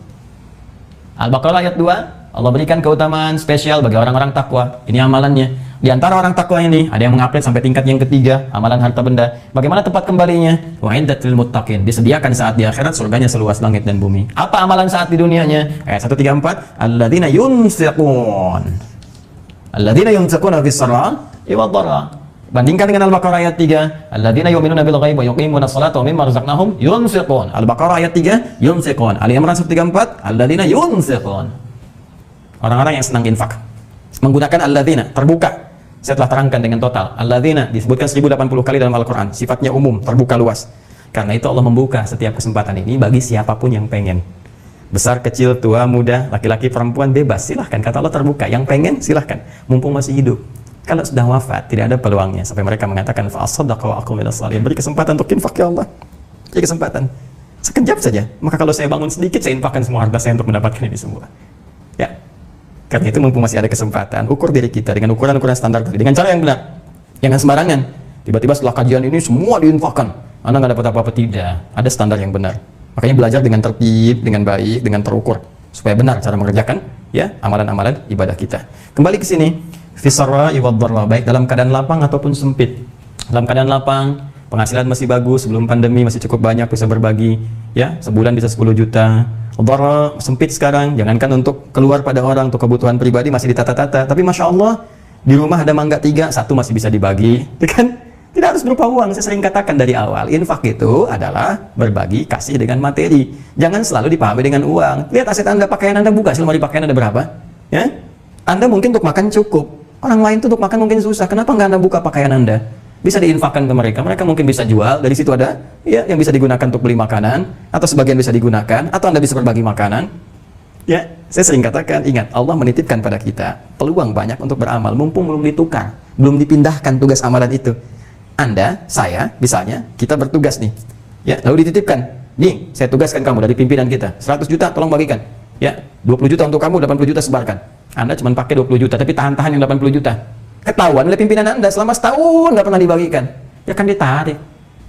Al-Baqarah ayat 2, Allah berikan keutamaan spesial bagi orang-orang takwa. Ini amalannya. Di antara orang takwa ini ada yang mengupgrade sampai tingkat yang ketiga, amalan harta benda. Bagaimana tempat kembalinya? Wa'iddat lil muttaqin. Disediakan saat di akhirat surganya seluas langit dan bumi. Apa amalan saat di dunianya? Ayat 134, alladzina yunfiqun. Alladzina yunfiquna fis sarai wad dharra. Bandingkan dengan Al-Baqarah ayat 3, alladzina yu'minuna bil ghaibi wa yuqimuna sholata wa mimma razaqnahum yunfiqun. Al-Baqarah ayat 3, yunfiqun. Ali Imran 134, alladzina yunfiqun. Orang-orang yang senang infak. Menggunakan alladzina, terbuka. Saya telah terangkan dengan total. Alladzina disebutkan 1080 kali dalam Al-Qur'an, sifatnya umum, terbuka luas. Karena itu Allah membuka setiap kesempatan ini bagi siapapun yang pengen. Besar, kecil, tua, muda, laki-laki, perempuan, bebas, silahkan. Kata Allah terbuka, yang pengen silahkan, mumpung masih hidup. Kalau sudah wafat, tidak ada peluangnya. Sampai mereka mengatakan, fa'asaddaqa wa aqum minas shalihin. Beri kesempatan untuk infak ya Allah. Beri kesempatan. Sekejap saja. Maka kalau saya bangun sedikit, saya infakkan semua harta saya untuk mendapatkan ini semua. Ya. Karena itu mumpung masih ada kesempatan, ukur diri kita dengan ukuran-ukuran standar tadi. Dengan cara yang benar. Jangan sembarangan. Tiba-tiba setelah kajian ini semua diinfakkan. Anda nggak dapat apa-apa. Tidak. Ada standar yang benar. Makanya belajar dengan tertib, dengan baik, dengan terukur. Supaya benar cara mengerjakan ya amalan-amalan ibadah kita. Kembali ke sini. Fisarra iwaddarra, baik dalam keadaan lapang ataupun sempit. Dalam keadaan lapang, penghasilan masih bagus, sebelum pandemi masih cukup banyak, bisa berbagi, ya, sebulan bisa 10 juta. Dharra, sempit sekarang, jangankan untuk keluar pada orang, untuk kebutuhan pribadi masih ditata-tata, tapi Masya Allah, di rumah ada mangga 3, 1 masih bisa dibagi, kan? Tidak harus berupa uang. Saya sering katakan dari awal, infak itu adalah berbagi, kasih dengan materi. Jangan selalu dipahami dengan uang. Lihat aset Anda, pakaian Anda buka, selama di pakaian ada berapa? Ya? Anda mungkin untuk makan cukup. Orang lain tuh untuk makan mungkin susah. Kenapa nggak Anda buka pakaian Anda? Bisa diinfakkan ke mereka. Mereka mungkin bisa jual. Dari situ ada ya yang bisa digunakan untuk beli makanan, atau sebagian bisa digunakan, atau Anda bisa berbagi makanan. Ya, saya sering katakan, ingat, Allah menitipkan pada kita peluang banyak untuk beramal, mumpung belum ditukar, belum dipindahkan tugas amalan itu. Anda, saya, misalnya, kita bertugas nih. Ya, lalu dititipkan. Nih, saya tugaskan kamu dari pimpinan kita. 100 juta tolong bagikan. Ya, 20 juta untuk kamu, 80 juta sebarkan. Anda cuma pakai 20 juta, tapi tahan-tahan yang 80 juta. Ketahuan oleh pimpinan Anda selama setahun nggak pernah dibagikan. Ya kan ditarik.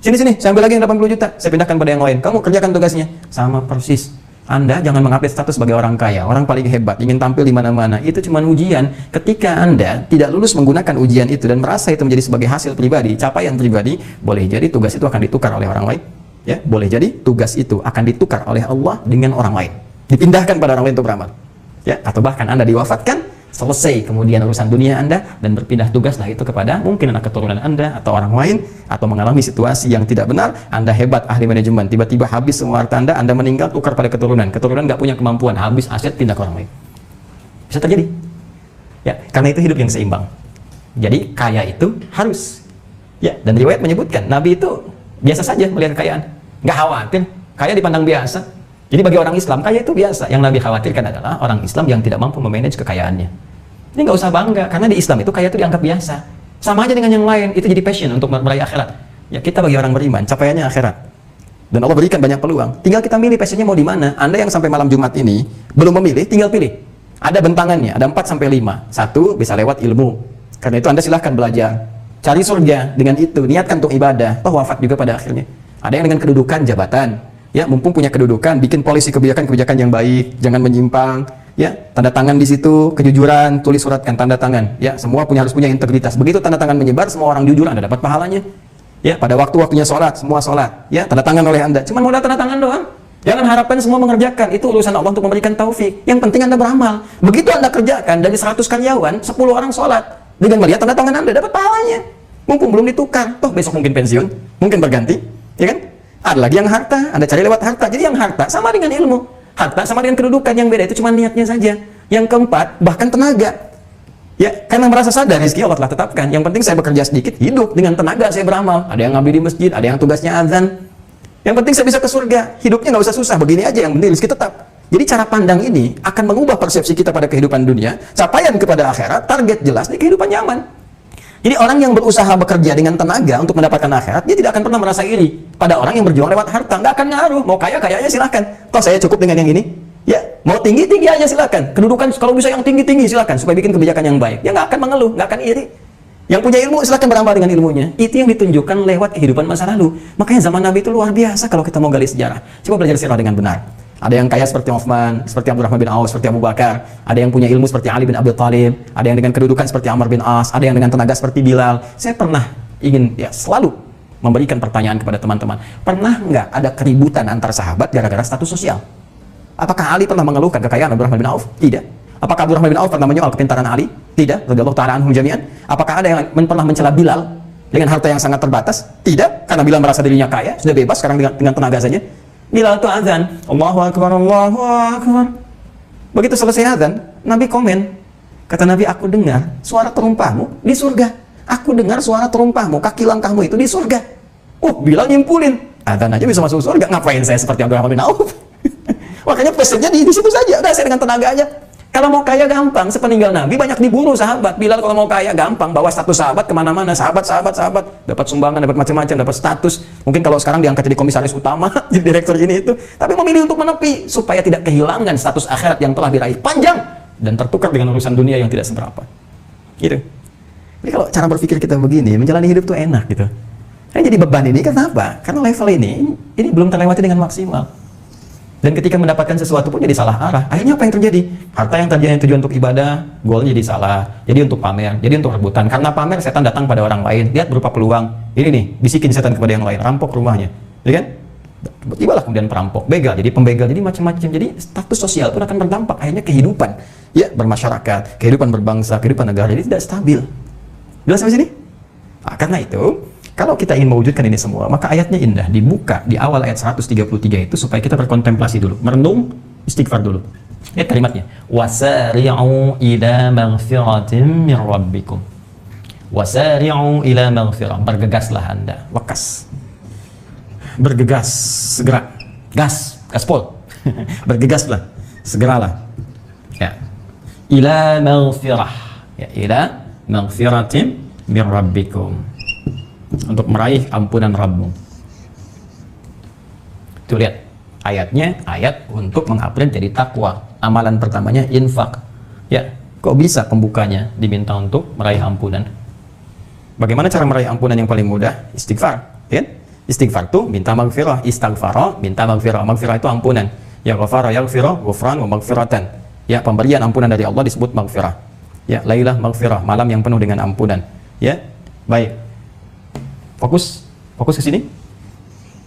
Sini, saya ambil lagi yang 80 juta. Saya pindahkan pada yang lain. Kamu kerjakan tugasnya. Sama persis. Anda jangan mengupdate status sebagai orang kaya, orang paling hebat, ingin tampil di mana-mana. Itu cuma ujian. Ketika Anda tidak lulus menggunakan ujian itu dan merasa itu menjadi sebagai hasil pribadi, capaian pribadi, boleh jadi tugas itu akan ditukar oleh orang lain. Ya, boleh jadi tugas itu akan ditukar oleh Allah dengan orang lain. Dipindahkan pada orang lain untuk beramal. Ya, atau bahkan Anda diwafatkan, selesai kemudian urusan dunia Anda dan berpindah tugaslah itu kepada mungkin anak keturunan Anda atau orang lain, atau mengalami situasi yang tidak benar. Anda hebat ahli manajemen, tiba-tiba habis semua harta Anda meninggal, tukar pada keturunan nggak punya kemampuan, habis aset, pindah ke orang lain. Bisa terjadi. Ya, karena itu hidup yang seimbang. Jadi kaya itu harus. Ya, dan riwayat menyebutkan Nabi itu biasa saja melihat kekayaan, nggak khawatir, kaya dipandang biasa. Jadi bagi orang Islam, kaya itu biasa. Yang Nabi khawatirkan adalah orang Islam yang tidak mampu memanage kekayaannya. Ini nggak usah bangga, karena di Islam itu kaya itu dianggap biasa. Sama aja dengan yang lain, itu jadi passion untuk meraih akhirat. Ya, kita bagi orang beriman, capaiannya akhirat. Dan Allah berikan banyak peluang. Tinggal kita milih passionnya mau di mana. Anda yang sampai malam Jumat ini belum memilih, tinggal pilih. Ada bentangannya, ada 4-5. 1, bisa lewat ilmu. Karena itu Anda silahkan belajar. Cari surga dengan itu, niatkan untuk ibadah. Toh wafat juga pada akhirnya. Ada yang dengan kedudukan, jabatan. Ya, mumpung punya kedudukan, bikin polisi kebijakan-kebijakan yang baik, jangan menyimpang. Ya, tanda tangan di situ, kejujuran, tulis suratkan tanda tangan. Ya, semua harus punya integritas. Begitu tanda tangan menyebar, semua orang jujur, Anda dapat pahalanya. Ya, pada waktu-waktunya sholat, semua sholat. Ya, tanda tangan oleh Anda. Cuma modal tanda tangan doang. Jangan harapkan semua mengerjakan. Itu urusan Allah untuk memberikan taufik. Yang penting Anda beramal. Begitu Anda kerjakan, dari 100 karyawan, 10 orang sholat. Dengan melihat tanda tangan Anda, dapat pahalanya. Mumpung belum ditukar. Toh besok mungkin pensiun, mungkin berganti. Ya kan? Ada lagi yang harta, Anda cari lewat harta. Jadi yang harta sama dengan ilmu, harta sama dengan kedudukan, yang beda itu cuma niatnya saja. Yang keempat, bahkan tenaga. Ya, karena merasa sadar rezeki Allah telah tetapkan. Yang penting saya bekerja sedikit, hidup dengan tenaga saya beramal. Ada yang ngabdi di masjid, ada yang tugasnya azan. Yang penting saya bisa ke surga, hidupnya nggak usah susah, begini aja yang penting rezeki tetap. Jadi cara pandang ini akan mengubah persepsi kita pada kehidupan dunia, capaian kepada akhirat, target jelas di kehidupan nyaman. Jadi orang yang berusaha bekerja dengan tenaga untuk mendapatkan akhirat, dia tidak akan pernah merasa iri pada orang yang berjuang lewat harta. Nggak akan ngaruh, mau kaya-kayanya silahkan. Toh saya cukup dengan yang ini. Ya, mau tinggi-tinggi aja silahkan. Kedudukan kalau bisa yang tinggi-tinggi silahkan, supaya bikin kebijakan yang baik. Dia nggak akan mengeluh, nggak akan iri. Yang punya ilmu silahkan beramal dengan ilmunya. Itu yang ditunjukkan lewat kehidupan masa lalu. Makanya zaman Nabi itu luar biasa kalau kita mau gali sejarah. Coba belajar sirah dengan benar. Ada yang kaya seperti Uthman, seperti Abdurrahman bin Auf, seperti Abu Bakar. Ada yang punya ilmu seperti Ali bin Abi Thalib. Ada yang dengan kedudukan seperti Amr bin As. Ada yang dengan tenaga seperti Bilal. Saya pernah ingin selalu memberikan pertanyaan kepada teman-teman. Pernah nggak ada keributan antar sahabat gara-gara status sosial? Apakah Ali pernah mengeluhkan kekayaan Abdurrahman bin Auf? Tidak. Apakah Abdurrahman bin Auf pernah menyoal kepintaran Ali? Tidak. Radhiyallahu ta'ala anhum jami'an. Apakah ada yang pernah mencela Bilal dengan harta yang sangat terbatas? Tidak. Karena Bilal merasa dirinya kaya, sudah bebas sekarang dengan tenaga saja. Bilal itu azan, Allahu Akbar, Allahu Akbar. Begitu selesai azan, Nabi komen. Kata Nabi, aku dengar suara terumpahmu di surga. Aku dengar suara terumpahmu, kaki langkahmu itu di surga. Bilal nyimpulin, azan aja bisa masuk surga. Ngapain saya seperti Abdurrahman bin Auf? Makanya pesennya di situ saja. Udah, saya dengan tenaga aja. Kalau mau kaya gampang, sepeninggal Nabi banyak diburu sahabat. Bilal kalau mau kaya gampang, bawa status sahabat kemana-mana. Sahabat, dapat sumbangan, dapat macam-macam, dapat status. Mungkin kalau sekarang diangkat jadi komisaris utama, jadi direktur ini itu. Tapi memilih untuk menepi, supaya tidak kehilangan status akhirat yang telah diraih panjang. Dan tertukar dengan urusan dunia yang tidak seberapa. Gitu. Jadi kalau cara berpikir kita begini, menjalani hidup tuh enak gitu. Yang jadi beban ini kenapa? Karena level ini belum terlewati dengan maksimal. Dan ketika mendapatkan sesuatu pun jadi salah arah. Akhirnya apa yang terjadi? Harta yang tadinya tujuan untuk ibadah, goalnya jadi salah. Jadi untuk pamer, jadi untuk rebutan. Karena pamer, setan datang pada orang lain. Lihat berupa peluang. Ini nih, bisikin setan kepada yang lain. Rampok rumahnya. Ya kan? Tibalah kemudian perampok. Begal, jadi pembegal. Jadi macam-macam. Jadi status sosial pun akan berdampak. Akhirnya kehidupan bermasyarakat, kehidupan berbangsa, kehidupan negara jadi tidak stabil. Jelas sampai sini? Nah, karena itu, kalau kita ingin mewujudkan ini semua, maka ayatnya indah. Dibuka di awal ayat 133 itu supaya kita berkontemplasi dulu, merenung, istighfar dulu. Lihat kalimatnya. Wasari'u ila maghfiratin min rabbikum. Wasari'u ila maghfirah. Bergegaslah Anda. Lekas. Bergegas. Segera. Gaspol. Bergegaslah. Segeralah. Ya. Ila maghfirah. Ya, ila maghfiratin min rabbikum. Untuk meraih ampunan Rabbmu. Tuh lihat, ayatnya ayat untuk mengupgrade jadi takwa. Amalan pertamanya infak. Ya, kok bisa pembukanya diminta untuk meraih ampunan? Bagaimana cara meraih ampunan yang paling mudah? Istighfar. Ya? Istighfar tuh minta maghfirah, istighfara, minta maghfirah. Maghfirah itu ampunan. Ya ghafara yaghfirah, ghufran wa maghfiratan. Ya, pemberian ampunan dari Allah disebut maghfirah. Ya, lailah maghfirah, malam yang penuh dengan ampunan. Ya, baik. Fokus ke sini.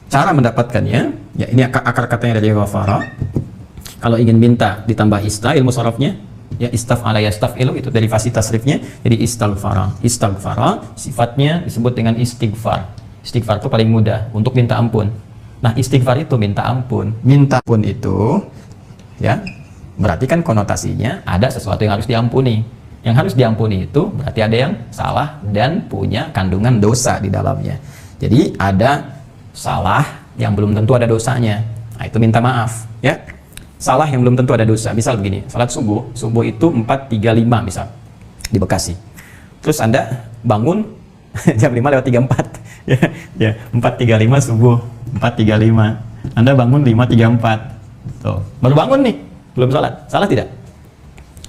Cara mendapatkannya, ya ini akar katanya dari ghafara. Kalau ingin minta ditambah ilmu sharafnya, ya istaf'ala yastaf'ilu, itu derivasi tasrifnya, jadi istighfara. Istighfara sifatnya disebut dengan istighfar. Istighfar itu paling mudah untuk minta ampun. Nah, istighfar itu minta ampun. Minta ampun itu, ya, berarti kan konotasinya ada sesuatu yang harus diampuni. Yang harus diampuni itu berarti ada yang salah dan punya kandungan dosa di dalamnya. Jadi ada salah yang belum tentu ada dosanya. Nah, itu minta maaf, ya. Salah yang belum tentu ada dosa. Misal begini, salat subuh itu 4.35 misal di Bekasi. Terus Anda bangun jam 5:34. Ya, 4.35 subuh, 4.35. Anda bangun 5.34. Tuh, baru bangun nih, belum salat. Salah tidak?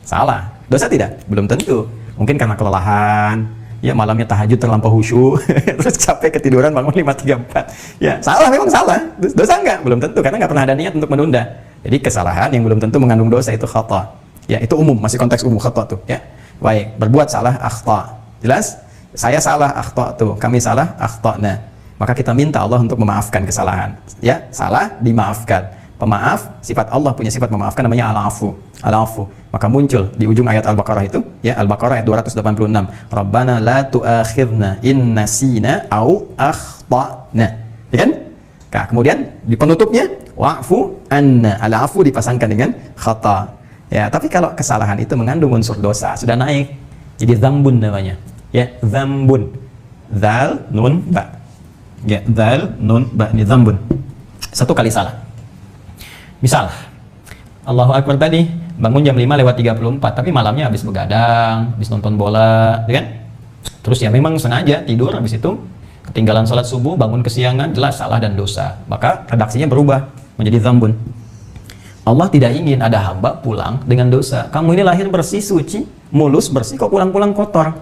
Salah. Dosa tidak? Belum tentu. Mungkin karena kelelahan, ya malamnya tahajud terlampau khusyuk, terus capek ketiduran bangun 5.34. Ya, salah, memang salah. Dosa enggak? Belum tentu, karena nggak pernah ada niat untuk menunda. Jadi kesalahan yang belum tentu mengandung dosa itu khata. Ya, itu umum, masih konteks umum khata tuh, ya. Baik, berbuat salah akhta. Jelas? Saya salah akhta tuh, kami salah akhtana. Maka kita minta Allah untuk memaafkan kesalahan. Ya, salah dimaafkan. Pemaaf, sifat Allah punya sifat memaafkan namanya al-afu. Al-afu. Maka muncul di ujung ayat Al-Baqarah itu, ya, Al-Baqarah ayat 286. Rabbana la tu'akhidna in nasina au akhtana. Ya kan? Nah, kemudian di penutupnya wa'fu anna. Al-afu dipasangkan dengan khata. Ya, tapi kalau kesalahan itu mengandung unsur dosa, sudah naik. Jadi dzambun namanya. Ya, dzambun. Dzal nun ba. Ya, dzal nun ba, ini dzambun. Satu kali salah. Misal, Allahu Akbar tadi, bangun jam 5:34, tapi malamnya habis begadang, habis nonton bola, ya kan? Terus ya memang sengaja tidur, habis itu ketinggalan sholat subuh, bangun kesiangan, jelas salah dan dosa. Maka redaksinya berubah menjadi dzambun. Allah tidak ingin ada hamba pulang dengan dosa. Kamu ini lahir bersih, suci, mulus, bersih, kok pulang-pulang kotor.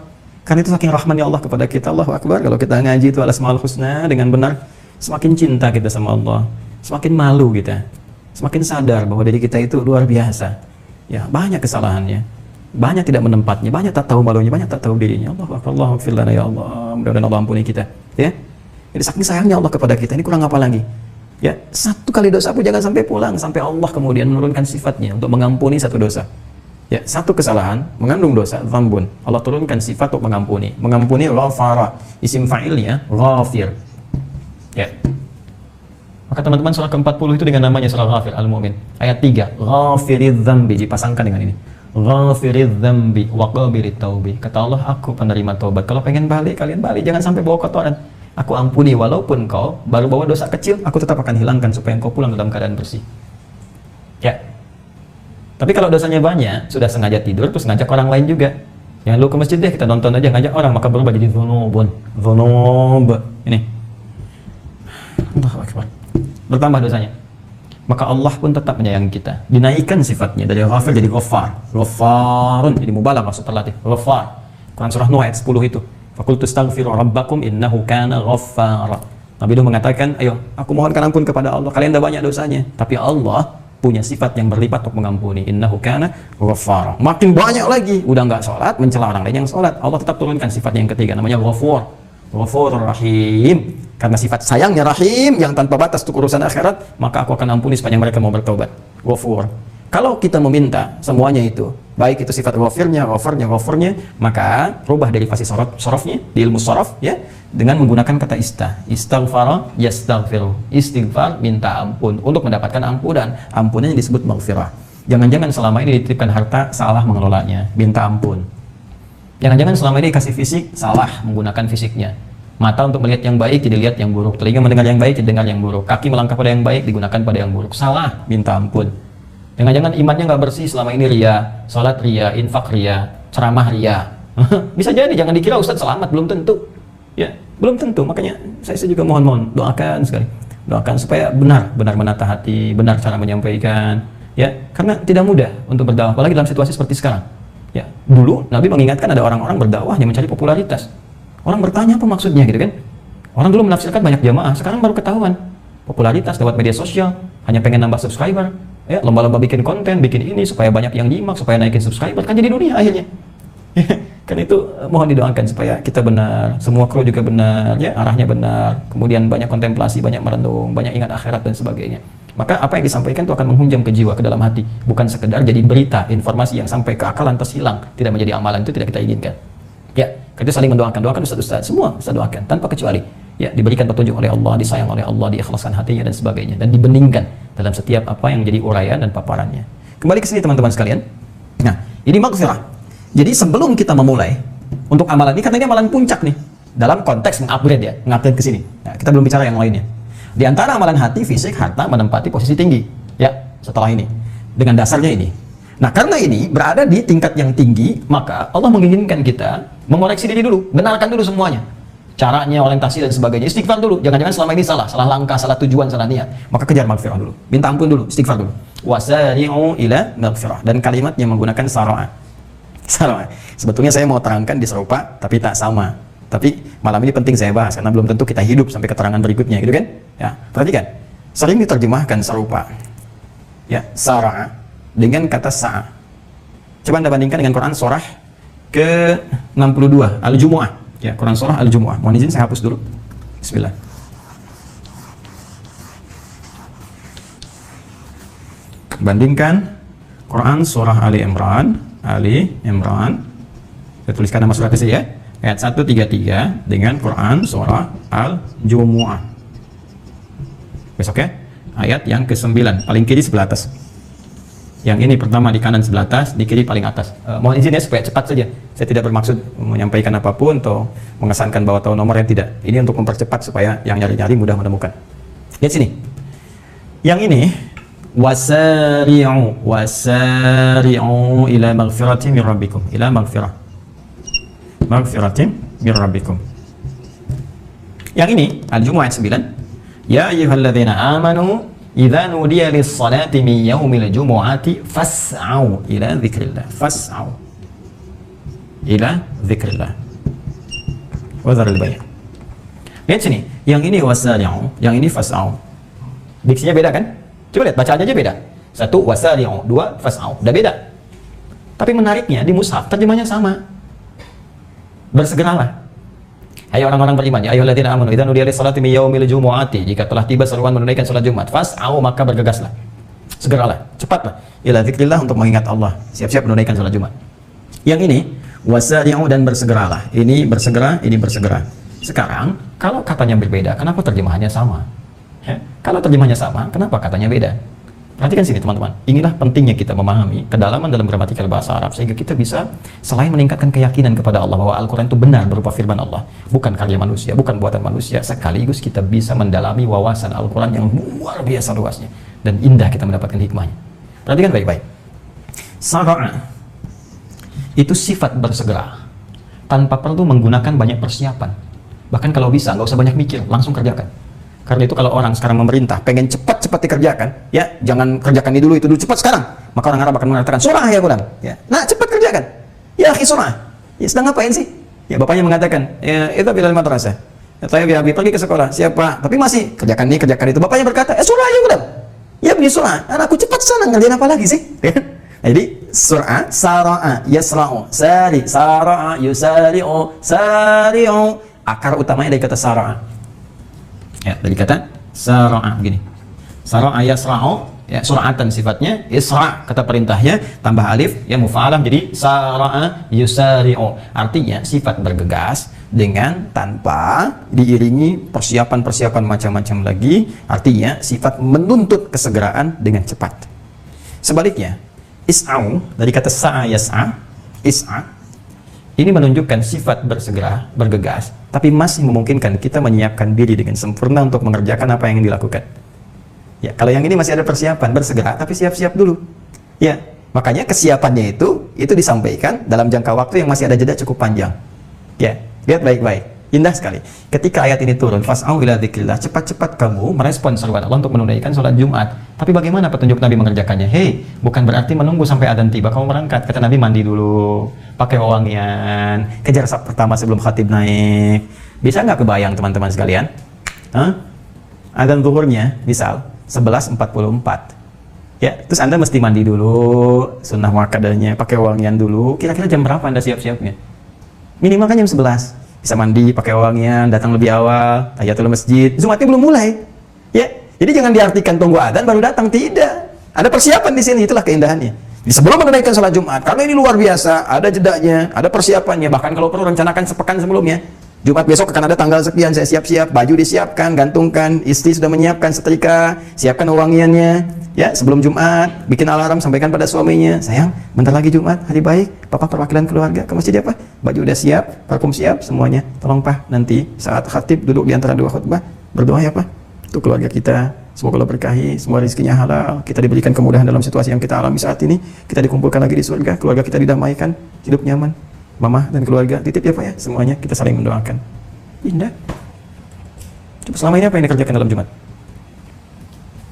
Karena itu saking rahmannya Allah kepada kita, Allahu Akbar, kalau kita ngaji itu al-asmaul husna dengan benar, semakin cinta kita sama Allah, semakin malu kita, semakin sadar bahwa diri kita itu luar biasa. Ya, banyak kesalahannya, banyak tidak menempatnya, banyak tak tahu malunya, banyak tak tahu dirinya. Allahu Akbar, Allahu Akbar, ya Allah, mudah-mudahan Allah ampuni kita. Ya, jadi saking sayangnya Allah kepada kita, ini kurang apa lagi? Ya, satu kali dosa pun jangan sampai pulang, sampai Allah kemudian menurunkan sifatnya untuk mengampuni satu dosa. Ya, satu kesalahan mengandung dosa, dzambun. Allah turunkan sifat untuk mengampuni. Mengampuni ghafara, isim fa'ilnya ghafir. Ya. Maka teman-teman surah ke-40 itu dengan namanya surah Ghafir Al-Mu'min. Ayat 3, ghafiridz dzambi, dipasangkan dengan ini. Ghafiridz dzambi wa qabilit taubi. Kata Allah, aku penerima taubat. Kalau pengen balik, kalian balik, jangan sampai bawa kotoran. Aku ampuni walaupun kau baru bawa dosa kecil, aku tetap akan hilangkan supaya engkau pulang dalam keadaan bersih. Ya. Tapi kalau dosanya banyak, sudah sengaja tidur, terus ngajak orang lain juga. Jangan lu ke masjid deh, kita nonton aja, ngajak orang, maka berubah jadi dzunubun. Dzunub. Ini. Allahu Akbar. Bertambah dosanya. Maka Allah pun tetap menyayangi kita. Dinaikkan sifatnya dari ghafir jadi ghaffar. Ghaffarun, jadi mubalaghah superlatif. Ghaffar. Quran surah Nuh ayat 10 itu. Faqultu astaghfiru rabbakum innahu kana ghaffara. Nabi Nuh mengatakan, ayo, aku mohonkan ampun kepada Allah. Kalian dah banyak dosanya, tapi Allah punya sifat yang berlipat untuk mengampuni. Innahu kana ghaffara. Makin banyak lagi, udah nggak sholat, mencela orang lain yang sholat, Allah tetap turunkan sifatnya yang ketiga, namanya Ghafur. Ghafurur Rahim. Karena sifat sayangnya Rahim yang tanpa batas untuk urusan akhirat, maka aku akan ampuni sepanjang mereka mau bertaubat. Ghafur. Kalau kita meminta semuanya itu, baik itu sifat ghafirnya, ghafurnya, maka rubah dari fasih sorofnya di ilmu sorof, ya, dengan menggunakan kata istaghfara yastaghfiru. Istighfar, minta ampun untuk mendapatkan ampunan. Ampunannya disebut maghfirah. Jangan-jangan selama ini dititipkan harta, salah mengelolanya, minta ampun. Jangan-jangan selama ini dikasih fisik, salah menggunakan fisiknya. Mata untuk melihat yang baik jadi lihat yang buruk, telinga mendengar yang baik jadi dengar yang buruk, kaki melangkah pada yang baik digunakan pada yang buruk. Salah, minta ampun. Jangan-jangan imannya nggak bersih selama ini, ria, sholat ria, infak ria, ceramah ria. Bisa jadi, jangan dikira Ustadz selamat, belum tentu. Ya, belum tentu. Makanya saya juga mohon doakan sekali, doakan supaya benar menata hati, benar cara menyampaikan. Ya, karena tidak mudah untuk berdakwah, apalagi dalam situasi seperti sekarang. Ya, dulu Nabi mengingatkan ada orang-orang berdakwah yang mencari popularitas. Orang bertanya apa maksudnya, gitu kan? Orang dulu menafsirkan banyak jamaah, sekarang baru ketahuan popularitas lewat media sosial, hanya pengen nambah subscriber. Ya, lomba-lomba bikin konten, bikin ini supaya banyak yang nyimak, supaya naikin subscriber, kan jadi dunia akhirnya. Kan itu mohon didoakan supaya kita benar, semua kru juga benar, ya, arahnya benar, kemudian banyak kontemplasi, banyak merenung, banyak ingat akhirat dan sebagainya. Maka apa yang disampaikan itu akan menghunjam ke jiwa, ke dalam hati, bukan sekedar jadi berita, informasi yang sampai ke akal lantas hilang, tidak menjadi amalan, itu tidak kita inginkan. Ya, kita saling doakan ustaz-ustaz, semua ustaz doakan tanpa kecuali. Ya, diberikan petunjuk oleh Allah, disayang oleh Allah, diikhlaskan hatinya dan sebagainya, dan dibeningkan dalam setiap apa yang jadi uraian dan paparannya. Kembali ke sini teman-teman sekalian. Nah, ini maghfirah. Jadi sebelum kita memulai untuk amalan ini, karena ini amalan puncak nih, dalam konteks mengupgrade ya, mengupgrade ke sini. Nah, kita belum bicara yang lainnya. Di antara amalan hati, fisik, harta menempati posisi tinggi. Ya, setelah ini. Dengan dasarnya ini. Nah, karena ini berada di tingkat yang tinggi, maka Allah menginginkan kita mengoreksi diri dulu, benarkan dulu semuanya. Caranya, orientasi dan sebagainya. Istighfar dulu. Jangan-jangan selama ini salah langkah, salah tujuan, salah niat. Maka kejar maghfirah dulu. Minta ampun dulu, istighfar dulu. Wasari'u ila maghfirah. Dan kalimatnya menggunakan sara'a. Sara'a. Sebetulnya saya mau terangkan di serupa, tapi tak sama. Tapi malam ini penting saya bahas karena belum tentu kita hidup sampai keterangan berikutnya, gitu kan? Ya, perhatikan. Sering diterjemahkan serupa. Ya, sara'a dengan kata sa'a. Coba Anda bandingkan dengan Quran surah ke-62, Al-Jumu'ah. Ya, Quran surah Al-Jumu'ah. Mohon izin saya hapus dulu. Bismillah. Bandingkan Quran surah Ali Imran. Saya tuliskan nama suratnya saja ya. Ayat 133 dengan Quran surah Al-Jumu'ah. Besok ya. Ayat yang ke-9, paling kiri sebelah atas. Yang ini pertama di kanan sebelah atas, di kiri paling atas. Mohon izin ya supaya cepat saja. Saya tidak bermaksud menyampaikan apapun atau mengesankan bahwa tahu nomornya, tidak. Ini untuk mempercepat supaya yang nyari-nyari mudah menemukan. Lihat sini. Yang ini wasari'u ila maghfiratin min rabbikum. Ila maghfiratin min rabbikum. Yang ini Al-Jumu'ah ayat 9. Ya ayyuhalladzina amanu idza nudiya lis-salati min yaumil jumu'ati fas'au ila dzikrillah. Fas'au ila dzikrillah. wa dzarul bai'. Lihat sini, yang ini wasari'u, yang ini fas'au. Diksinya beda kan? Coba lihat, bacaannya aja beda. Satu wasari'u, dua fas'au. Udah beda. Tapi menariknya di mushaf terjemahnya sama. Bersegeralah. Hai orang-orang beriman, ya ayyuhalladzina amanu idza nudiya lis-salati min yaumil jumu'ati, jika telah tiba seruan menunaikan salat Jumat, fas'au, maka bergegaslah. Segeralah, cepatlah ila dzikrillah, untuk mengingat Allah. Siap-siap menunaikan salat Jumat. Yang ini wasari'u dan bersegeralah. Ini bersegera, ini bersegera. Sekarang, kalau katanya berbeda, kenapa terjemahannya sama? Ya? Kalau terjemahannya sama, kenapa katanya beda? Perhatikan sini teman-teman. Inilah pentingnya kita memahami kedalaman dalam gramatikal bahasa Arab, sehingga kita bisa selain meningkatkan keyakinan kepada Allah bahwa Al-Quran itu benar berupa firman Allah, bukan karya manusia, bukan buatan manusia, sekaligus kita bisa mendalami wawasan Al-Quran yang luar biasa luasnya dan indah kita mendapatkan hikmahnya. Perhatikan baik-baik. Sara'a itu sifat bersegera tanpa perlu menggunakan banyak persiapan. Bahkan kalau bisa, nggak usah banyak mikir, langsung kerjakan. Karena itu kalau orang sekarang memerintah, pengen cepat-cepat dikerjakan, ya jangan kerjakan ini dulu, itu dulu, cepat sekarang. Maka orang Arab akan mengatakan, surah ya kurang. Ya. Nah, cepat kerjakan. Ya, akhi surah. Ya, sedang ngapain sih? Ya, bapaknya mengatakan, ya, itu bilal madrasah. Ya, saya pergi ke sekolah, siapa? Tapi masih, kerjakan ini, kerjakan itu. Bapaknya berkata, surah ya kurang. Ya, beli surah. Anakku cepat sana, ngerjain apa lagi sih? Nah, jadi, surah, sara'a, yasra'u, sari, sara'a, yusari'u, sari'u. Akar utamanya dari kata sara'a. Ya, dari kata sara'a begini. Sara'a yasra'u, ya, sura'atan sifatnya, isra' kata perintahnya, tambah alif, ya mufa'alah jadi sara'a yusari'u. Artinya sifat bergegas dengan tanpa diiringi persiapan-persiapan macam-macam lagi. Artinya sifat menuntut kesegeraan dengan cepat. Sebaliknya, is'au dari kata sa'a yas'a, is'a ini menunjukkan sifat bersegera, bergegas, tapi masih memungkinkan kita menyiapkan diri dengan sempurna untuk mengerjakan apa yang dilakukan. Ya, kalau yang ini masih ada persiapan, bersegera, tapi siap-siap dulu. Ya, makanya kesiapannya itu disampaikan dalam jangka waktu yang masih ada jeda cukup panjang. Ya, lihat baik-baik. Indah sekali. Ketika ayat ini turun, fas'au ila dzikrillah, cepat-cepat kamu merespon seruan Allah untuk menunaikan sholat Jumat. Tapi bagaimana petunjuk Nabi mengerjakannya? Hei, bukan berarti menunggu sampai adzan tiba kamu berangkat. Kata Nabi, mandi dulu, pakai wewangian, kejar saf pertama sebelum khatib naik. Bisa nggak kebayang teman-teman sekalian? Adzan zuhurnya, misal 11.44. Ya, terus Anda mesti mandi dulu, sunnah muakkadahnya, pakai wewangian dulu. Kira-kira jam berapa Anda siap-siapnya? Minimal kan jam 11. Bisa mandi, pakai wewangian, datang lebih awal, tahiyatul masjid, Jumatnya belum mulai. Ya, jadi jangan diartikan tunggu adzan baru datang, tidak. Ada persiapan di sini, itulah keindahannya. Sebelum menunaikan sholat Jumat, karena ini luar biasa, ada jedanya, ada persiapannya, bahkan kalau perlu rencanakan sepekan sebelumnya. Jumat besok akan ada tanggal sekian, saya siap-siap, baju disiapkan, gantungkan, istri sudah menyiapkan setrika, siapkan wewangiannya, ya, sebelum Jumat, bikin alarm, sampaikan pada suaminya, sayang, bentar lagi Jumat, hari baik, papa perwakilan keluarga, ke masjid apa? Baju udah siap, parfum siap, semuanya, tolong pak, nanti saat khatib duduk di antara dua khutbah, berdoa ya pak, untuk keluarga kita, semoga Allah berkahi, semua rezekinya halal, kita diberikan kemudahan dalam situasi yang kita alami saat ini, kita dikumpulkan lagi di surga, keluarga kita didamaikan, hidup nyaman. Mama dan keluarga, titip ya Pak ya, semuanya kita saling mendoakan. Indah. Coba selama ini apa yang dikerjakan dalam Jumat?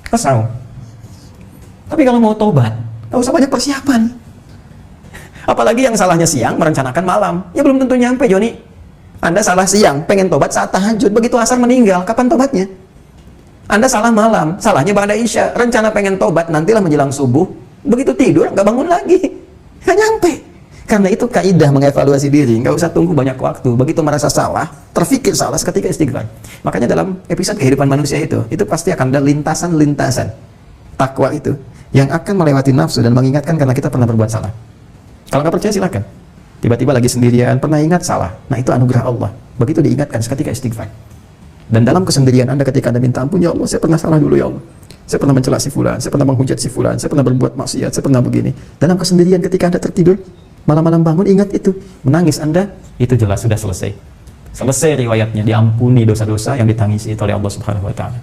Pasau. Tapi kalau mau tobat, nggak usah banyak persiapan. Apalagi yang salahnya siang, merencanakan malam. Ya belum tentu nyampe, Joni. Anda salah siang, pengen tobat saat tahajud, begitu asar meninggal, kapan tobatnya? Anda salah malam, salahnya ba'da isya, rencana pengen tobat, nantilah menjelang subuh, begitu tidur, nggak bangun lagi. Nggak nyampe. Karena itu kaidah mengevaluasi diri, nggak usah tunggu banyak waktu. Begitu merasa salah, terfikir salah seketika istighfar. Makanya dalam episode kehidupan manusia itu pasti akan ada lintasan-lintasan takwa itu yang akan melewati nafsu dan mengingatkan karena kita pernah berbuat salah. Kalau nggak percaya silakan. Tiba-tiba lagi sendirian, pernah ingat salah. Nah itu anugerah Allah. Begitu diingatkan seketika istighfar. Dan dalam kesendirian Anda ketika Anda minta ampun, ya Allah, saya pernah salah dulu ya Allah. Saya pernah mencela si fulan, saya pernah menghujat si fulan, saya pernah berbuat maksiat, saya pernah begini. Dalam kesendirian ketika Anda tertidur, malam-malam bangun, ingat itu, menangis Anda, itu jelas sudah selesai. Selesai riwayatnya, diampuni dosa-dosa yang ditangisi oleh Allah Subhanahu wa Ta'ala.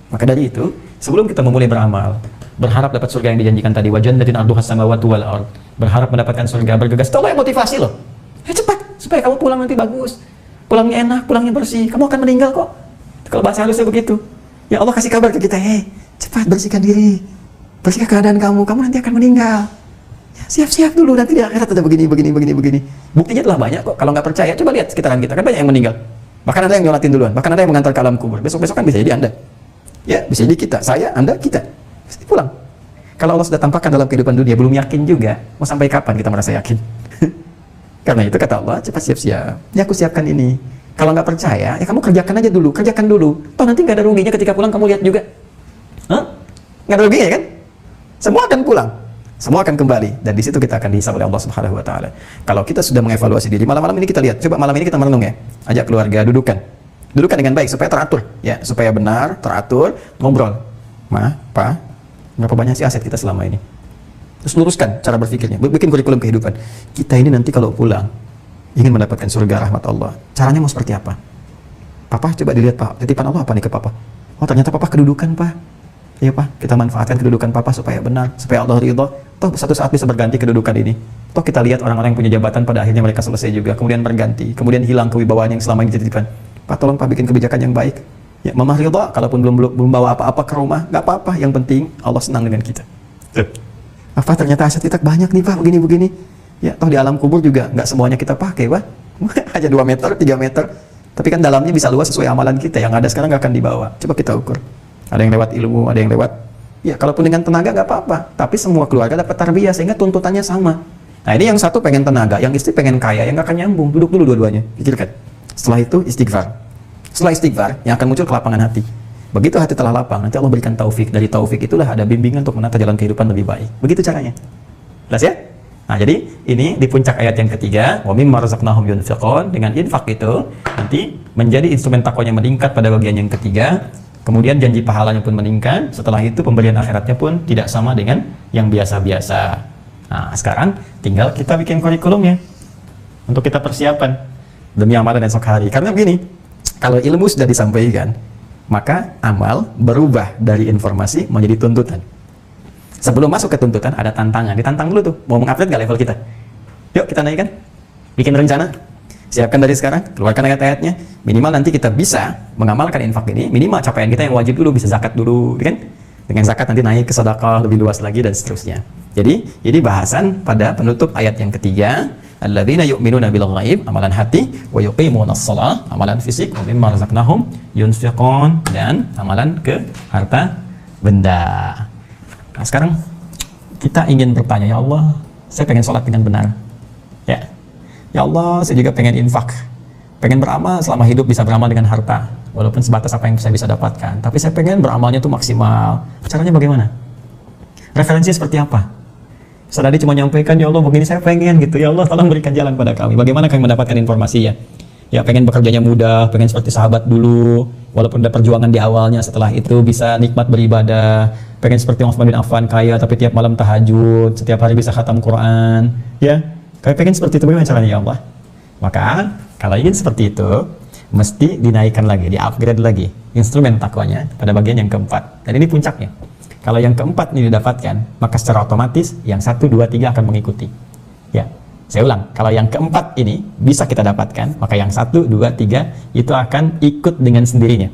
Maka dari itu, sebelum kita memulai beramal, berharap dapat surga yang dijanjikan tadi, wa jannatin arduhas samawati wal ard, berharap mendapatkan surga, bergegas, tolong motivasi loh. Cepat, supaya kamu pulang nanti bagus, pulangnya enak, pulangnya bersih, kamu akan meninggal kok. Kalau bahasa halusnya begitu. Ya Allah kasih kabar ke kita, cepat bersihkan diri, bersihkan keadaan kamu nanti akan meninggal. Siap-siap dulu, nanti di akhirat ada begini. Buktinya telah banyak kok. Kalau nggak percaya, coba lihat sekitaran kita, kan banyak yang meninggal. Bahkan ada yang nyolatin duluan, bahkan ada yang mengantar ke alam kubur. Besok-besok kan bisa jadi Anda. Ya, bisa jadi kita, saya, Anda, kita. Pasti pulang. Kalau Allah sudah tampakkan dalam kehidupan dunia, belum yakin juga, mau sampai kapan kita merasa yakin? Karena itu kata Allah, cepat siap-siap. Ya aku siapkan ini. Kalau nggak percaya, ya kamu kerjakan aja dulu, kerjakan dulu. Toh nanti nggak ada ruginya ketika pulang kamu lihat juga. Hah? Nggak ada ruginya kan? Semua akan pulang. Semua akan kembali, dan di situ kita akan dihisab oleh Allah Subhanahu wa taala. Kalau kita sudah mengevaluasi diri, malam-malam ini kita lihat, coba malam ini kita merenung ya. Ajak keluarga dudukan dengan baik supaya teratur, ya, supaya benar, teratur, ngobrol. Ma, Pa, berapa banyak sih aset kita selama ini? Terus luruskan cara berpikirnya, bikin kurikulum kehidupan. Kita ini nanti kalau pulang ingin mendapatkan surga rahmat Allah. Caranya mau seperti apa? Papa, coba dilihat Pak, titipan Allah apa nih ke Papa? Oh ternyata Papa kedudukan Pak. Iya Pak, kita manfaatkan kedudukan Papa supaya benar, supaya Allah ridho. Toh satu saat bisa berganti kedudukan ini. Toh kita lihat orang-orang yang punya jabatan pada akhirnya mereka selesai juga, kemudian berganti, kemudian hilang kewibawaan yang selama ini dititipkan. Pak tolong Pak bikin kebijakan yang baik. Ya Mama ridho, kalaupun belum bawa apa-apa ke rumah, nggak apa-apa. Yang penting Allah senang dengan kita. Apa ternyata aset kita banyak nih Pak, begini. Ya toh di alam kubur juga nggak semuanya kita pakai Pak. Hanya 2 meter, 3 meter. Tapi kan dalamnya bisa luas sesuai amalan kita. Yang ada sekarang nggak akan dibawa. Coba kita ukur. Ada yang lewat ilmu, ada yang lewat, ya kalaupun dengan tenaga nggak apa-apa, tapi semua keluarga dapat tarbiyah sehingga tuntutannya sama. Nah ini yang satu pengen tenaga, yang istri pengen kaya, yang nggak akan nyambung. Duduk dulu dua-duanya, pikirkan. Setelah itu istighfar. Setelah istighfar, yang akan muncul kelapangan hati. Begitu hati telah lapang, nanti Allah berikan taufik. Dari taufik itulah ada bimbingan untuk menata jalan kehidupan lebih baik. Begitu caranya. Jelas ya? Nah jadi ini di puncak ayat yang ketiga, wa mimma razaqnahum yunfiqun, dengan infak itu nanti menjadi instrumen takwanya meningkat pada bagian yang ketiga. Kemudian janji pahalanya pun meningkat. Setelah itu pemberian akhiratnya pun tidak sama dengan yang biasa-biasa. Nah sekarang tinggal kita bikin kurikulumnya untuk kita persiapan demi amalan esok hari. Karena begini, kalau ilmu sudah disampaikan, maka amal berubah dari informasi menjadi tuntutan. Sebelum masuk ke tuntutan ada tantangan. Ditantang dulu tuh, mau mengupgrade nggak level kita? Yuk kita naikkan, bikin rencana. Siapkan dari sekarang, keluarkan ayat-ayatnya. Minimal nanti kita bisa mengamalkan infak ini. Minimal capaian kita yang wajib dulu, bisa zakat dulu, kan? Dengan zakat nanti naik ke sedekah lebih luas lagi dan seterusnya. Jadi ini bahasan pada penutup ayat yang ketiga. Alladzina yu'minuna bil ghaib, amalan hati, wa yuqimunas shalah, amalan fisik, wa mimma razaqnahum yunfiqun, dan amalan ke harta benda. Nah, sekarang kita ingin bertanya, ya Allah, saya pengen sholat dengan benar. Ya Allah, saya juga pengen infak, pengen beramal selama hidup, bisa beramal dengan harta walaupun sebatas apa yang saya bisa dapatkan, tapi saya pengen beramalnya tuh maksimal. Caranya bagaimana? Referensi seperti apa? Saya tadi cuma nyampaikan, ya Allah begini saya pengen gitu, ya Allah tolong berikan jalan pada kami. Bagaimana kami mendapatkan informasinya? Ya pengen bekerjanya mudah, pengen seperti sahabat dulu, walaupun ada perjuangan di awalnya, setelah itu bisa nikmat beribadah. Pengen seperti Utsman bin Affan, kaya tapi tiap malam tahajud, setiap hari bisa khatam Quran, ya. Kami pengen seperti itu, bagaimana caranya ya Allah? Maka kalau ingin seperti itu, mesti dinaikkan lagi, di-upgrade lagi instrumen takwanya pada bagian yang keempat. Dan ini puncaknya. Kalau yang keempat ini didapatkan, maka secara otomatis yang 1, 2, 3 akan mengikuti. Ya, saya ulang. Kalau yang keempat ini bisa kita dapatkan, maka yang 1, 2, 3 itu akan ikut dengan sendirinya.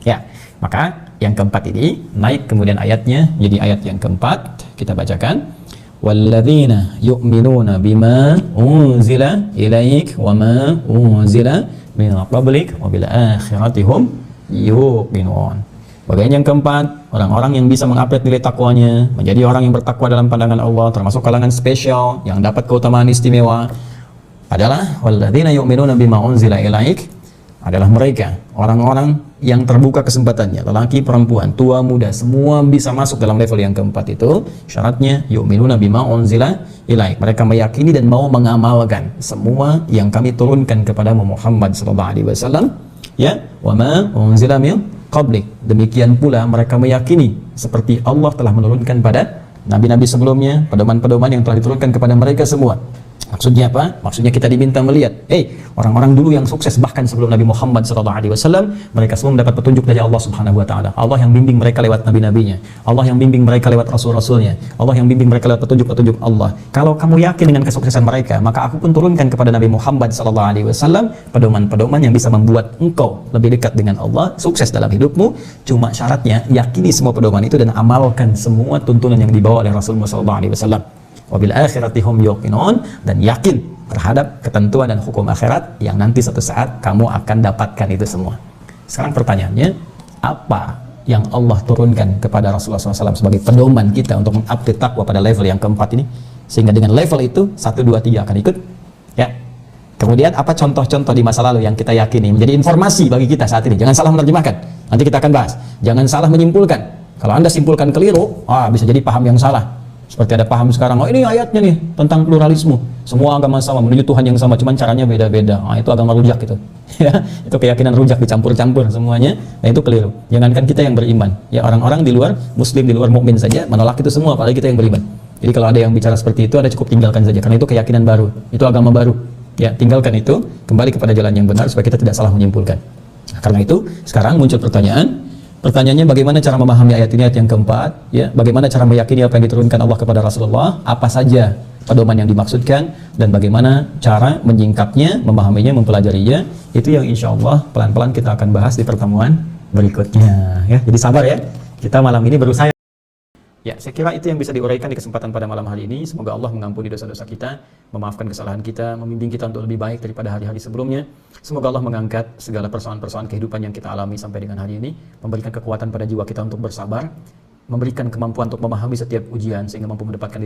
Ya, maka yang keempat ini naik kemudian ayatnya jadi ayat yang keempat. Kita bacakan. وَالَّذِينَ يُؤْمِنُونَ بِمَا أُنْزِلَ إِلَيْكَ وَمَا أُنْزِلَ مِنْ قَبْلِكَ وَبِالْآخِرَةِ هُمْ يُوقِنُونَ. Bagian yang keempat, orang-orang yang bisa mengupgrade nilai takwanya menjadi orang yang bertakwa dalam pandangan Allah, termasuk kalangan spesial yang dapat keutamaan istimewa, adalah وَالَّذِينَ يُؤْمِنُونَ بِمَا أُنْزِلَ إِلَيْكَ, adalah mereka, orang-orang yang terbuka kesempatannya, lelaki, perempuan, tua, muda, semua bisa masuk dalam level yang keempat itu. Syaratnya yu'minuna bima unzila ilaik, mereka meyakini dan mau mengamalkan semua yang kami turunkan kepada Muhammad sallallahu alaihi wasallam, ya, wa ma unzila min qablik. Demikian pula mereka meyakini seperti Allah telah menurunkan pada nabi-nabi sebelumnya pedoman-pedoman yang telah diturunkan kepada mereka semua. Maksudnya apa? Maksudnya kita diminta melihat, orang-orang dulu yang sukses bahkan sebelum Nabi Muhammad SAW, mereka semua mendapat petunjuk dari Allah Subhanahu Wa Taala. Allah yang bimbing mereka lewat nabi-nabinya, Allah yang bimbing mereka lewat rasul-rasulnya, Allah yang bimbing mereka lewat petunjuk-petunjuk Allah. Kalau kamu yakin dengan kesuksesan mereka, maka aku pun turunkan kepada Nabi Muhammad SAW pedoman-pedoman yang bisa membuat engkau lebih dekat dengan Allah, sukses dalam hidupmu. Cuma syaratnya yakini semua pedoman itu dan amalkan semua tuntunan yang dibawa oleh Rasulullah SAW. wa bil akhirati hum yuqinun, dan yakin terhadap ketentuan dan hukum akhirat yang nanti suatu saat kamu akan dapatkan itu semua. Sekarang pertanyaannya, apa yang Allah turunkan kepada Rasulullah SAW sebagai pedoman kita untuk mengupdate takwa pada level yang keempat ini, sehingga dengan level itu 1, 2, 3 akan ikut ya. Kemudian apa contoh-contoh di masa lalu yang kita yakini menjadi informasi bagi kita saat ini. Jangan salah menerjemahkan, nanti kita akan bahas. Jangan salah menyimpulkan. Kalau Anda simpulkan keliru, bisa jadi paham yang salah. Seperti ada paham sekarang, oh ini ayatnya nih tentang pluralisme, semua agama sama, menuju Tuhan yang sama, cuman caranya beda-beda. Itu agama rujak itu. Ya, itu keyakinan rujak dicampur-campur semuanya. Nah, itu keliru. Jangankan kita yang beriman, ya orang-orang di luar muslim, di luar mukmin saja menolak itu semua, apalagi kita yang beriman. Jadi kalau ada yang bicara seperti itu, Anda cukup tinggalkan saja, karena itu keyakinan baru, itu agama baru. Ya, tinggalkan itu, kembali kepada jalan yang benar supaya kita tidak salah menyimpulkan. Nah, karena itu sekarang muncul pertanyaannya bagaimana cara memahami ayat ini, ayat yang keempat, ya, bagaimana cara meyakini apa yang diturunkan Allah kepada Rasulullah, apa saja pedoman yang dimaksudkan, dan bagaimana cara menyingkapnya, memahaminya, mempelajarinya. Itu yang insya Allah pelan-pelan kita akan bahas di pertemuan berikutnya, ya. Jadi sabar ya, kita malam ini berusaha. Ya, saya kira itu yang bisa diuraikan di kesempatan pada malam hari ini. Semoga Allah mengampuni dosa-dosa kita, memaafkan kesalahan kita, membimbing kita untuk lebih baik daripada hari-hari sebelumnya. Semoga Allah mengangkat segala persoalan-persoalan kehidupan yang kita alami sampai dengan hari ini, memberikan kekuatan pada jiwa kita untuk bersabar, memberikan kemampuan untuk memahami setiap ujian sehingga mampu mendekatkan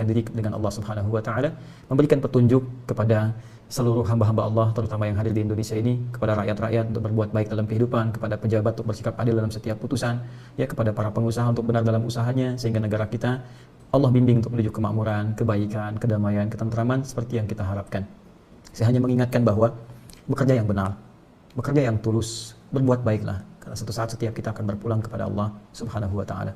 diri dengan Allah Subhanahu wa taala, memberikan petunjuk kepada seluruh hamba-hamba Allah, terutama yang hadir di Indonesia ini, kepada rakyat-rakyat untuk berbuat baik dalam kehidupan, kepada pejabat untuk bersikap adil dalam setiap putusan, ya, kepada para pengusaha untuk benar dalam usahanya, sehingga negara kita Allah bimbing untuk menuju kemakmuran, kebaikan, kedamaian, ketentraman seperti yang kita harapkan. Saya hanya mengingatkan bahwa bekerja yang benar, bekerja yang tulus, berbuat baiklah, karena suatu saat setiap kita akan berpulang kepada Allah Subhanahu wa taala.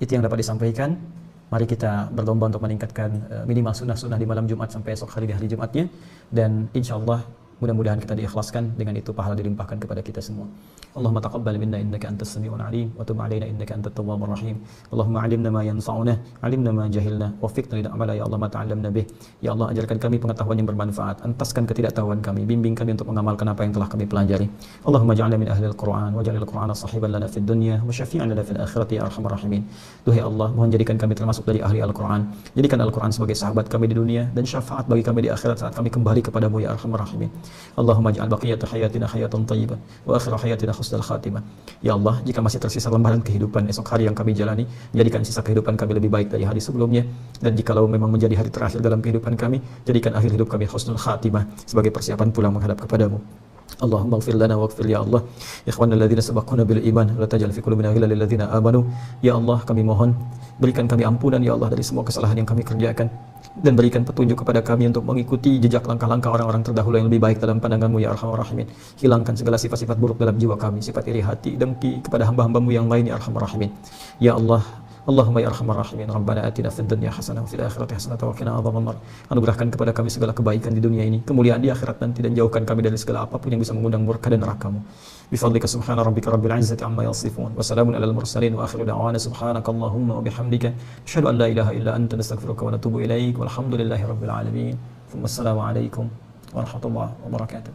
Itu yang dapat disampaikan. Mari kita berlomba untuk meningkatkan minimal sunnah-sunnah di malam Jumat sampai esok hari di hari Jumatnya, dan insya Allah mudah-mudahan kita diikhlaskan, dengan itu pahala dilimpahkan kepada kita semua. Allahumma taqabbal minna innaka antas sami'ul alim wa tub 'alaina innaka antat tawwabur rahim. Allahumma 'allimna ma yanfa'una, 'allimna ma jahilna, waffiqna lid'amala ya Allah ma ta'allamna bih. Ya Allah, ajarkan kami pengetahuan yang bermanfaat, entaskan ketidaktahuan kami, bimbing kami untuk mengamalkan apa yang telah kami pelajari. Allahumma ja'alna min ahlil Qur'an waj'alil Qur'ana sahiban lana fid dunya wa syafi'an lana fil akhirati ya arhamar rahimin. Duhai Allah, mohon jadikan kami termasuk dari ahli Al-Qur'an. Jadikan Al-Qur'an sebagai sahabat kami di dunia dan syafaat bagi kami di akhirat saat kami kembali kepadamu ya arhamar rahimin. Allahumma ja'al baqiyata hayatina hayatan thayyibah wa akhir hayatina husnal khatimah. Ya Allah, jika masih tersisa lembaran kehidupan esok hari yang kami jalani, jadikan sisa kehidupan kami lebih baik dari hari sebelumnya, dan jikalau memang menjadi hari terakhir dalam kehidupan kami, jadikan akhir hidup kami husnul khatimah sebagai persiapan pulang menghadap kepadamu. Allahumma ighfir lana waghfir ya Allah ikhwanana alladhina sabaquna bil iman la taj'al fi qulubina ghillan lil ladzina amanu. Ya Allah, kami mohon berikan kami ampunan ya Allah dari semua kesalahan yang kami kerjakan, dan berikan petunjuk kepada kami untuk mengikuti jejak langkah-langkah orang-orang terdahulu yang lebih baik dalam pandangan-Mu ya Arhamar Rahimin. Hilangkan segala sifat-sifat buruk dalam jiwa kami, sifat iri hati, dengki kepada hamba-hamba-Mu yang lain ya Arhamar Rahimin. Ya Allah, Allahumma ya Arhamar Rahimin, Rabbana atina fid dunya hasanah wa fil akhirati hasanah wa qina adzabannar. Anugerahkan kepada kami segala kebaikan di dunia ini, kemuliaan di akhirat nanti, dan jauhkan kami dari segala apapun yang bisa mengundang murka dan neraka-Mu. Bifadlika subhana rabbika rabbil izzati amma yasifun wa salamun alal mursalin wa akhiru da'wana subhanakallahumma wa bihamdika asyhadu an la ilaha illa anta nastaghfiruka wa natubu ilaik walhamdulillahi rabbil alamin. Assalamu alaikum warahmatullahi wabarakatuh.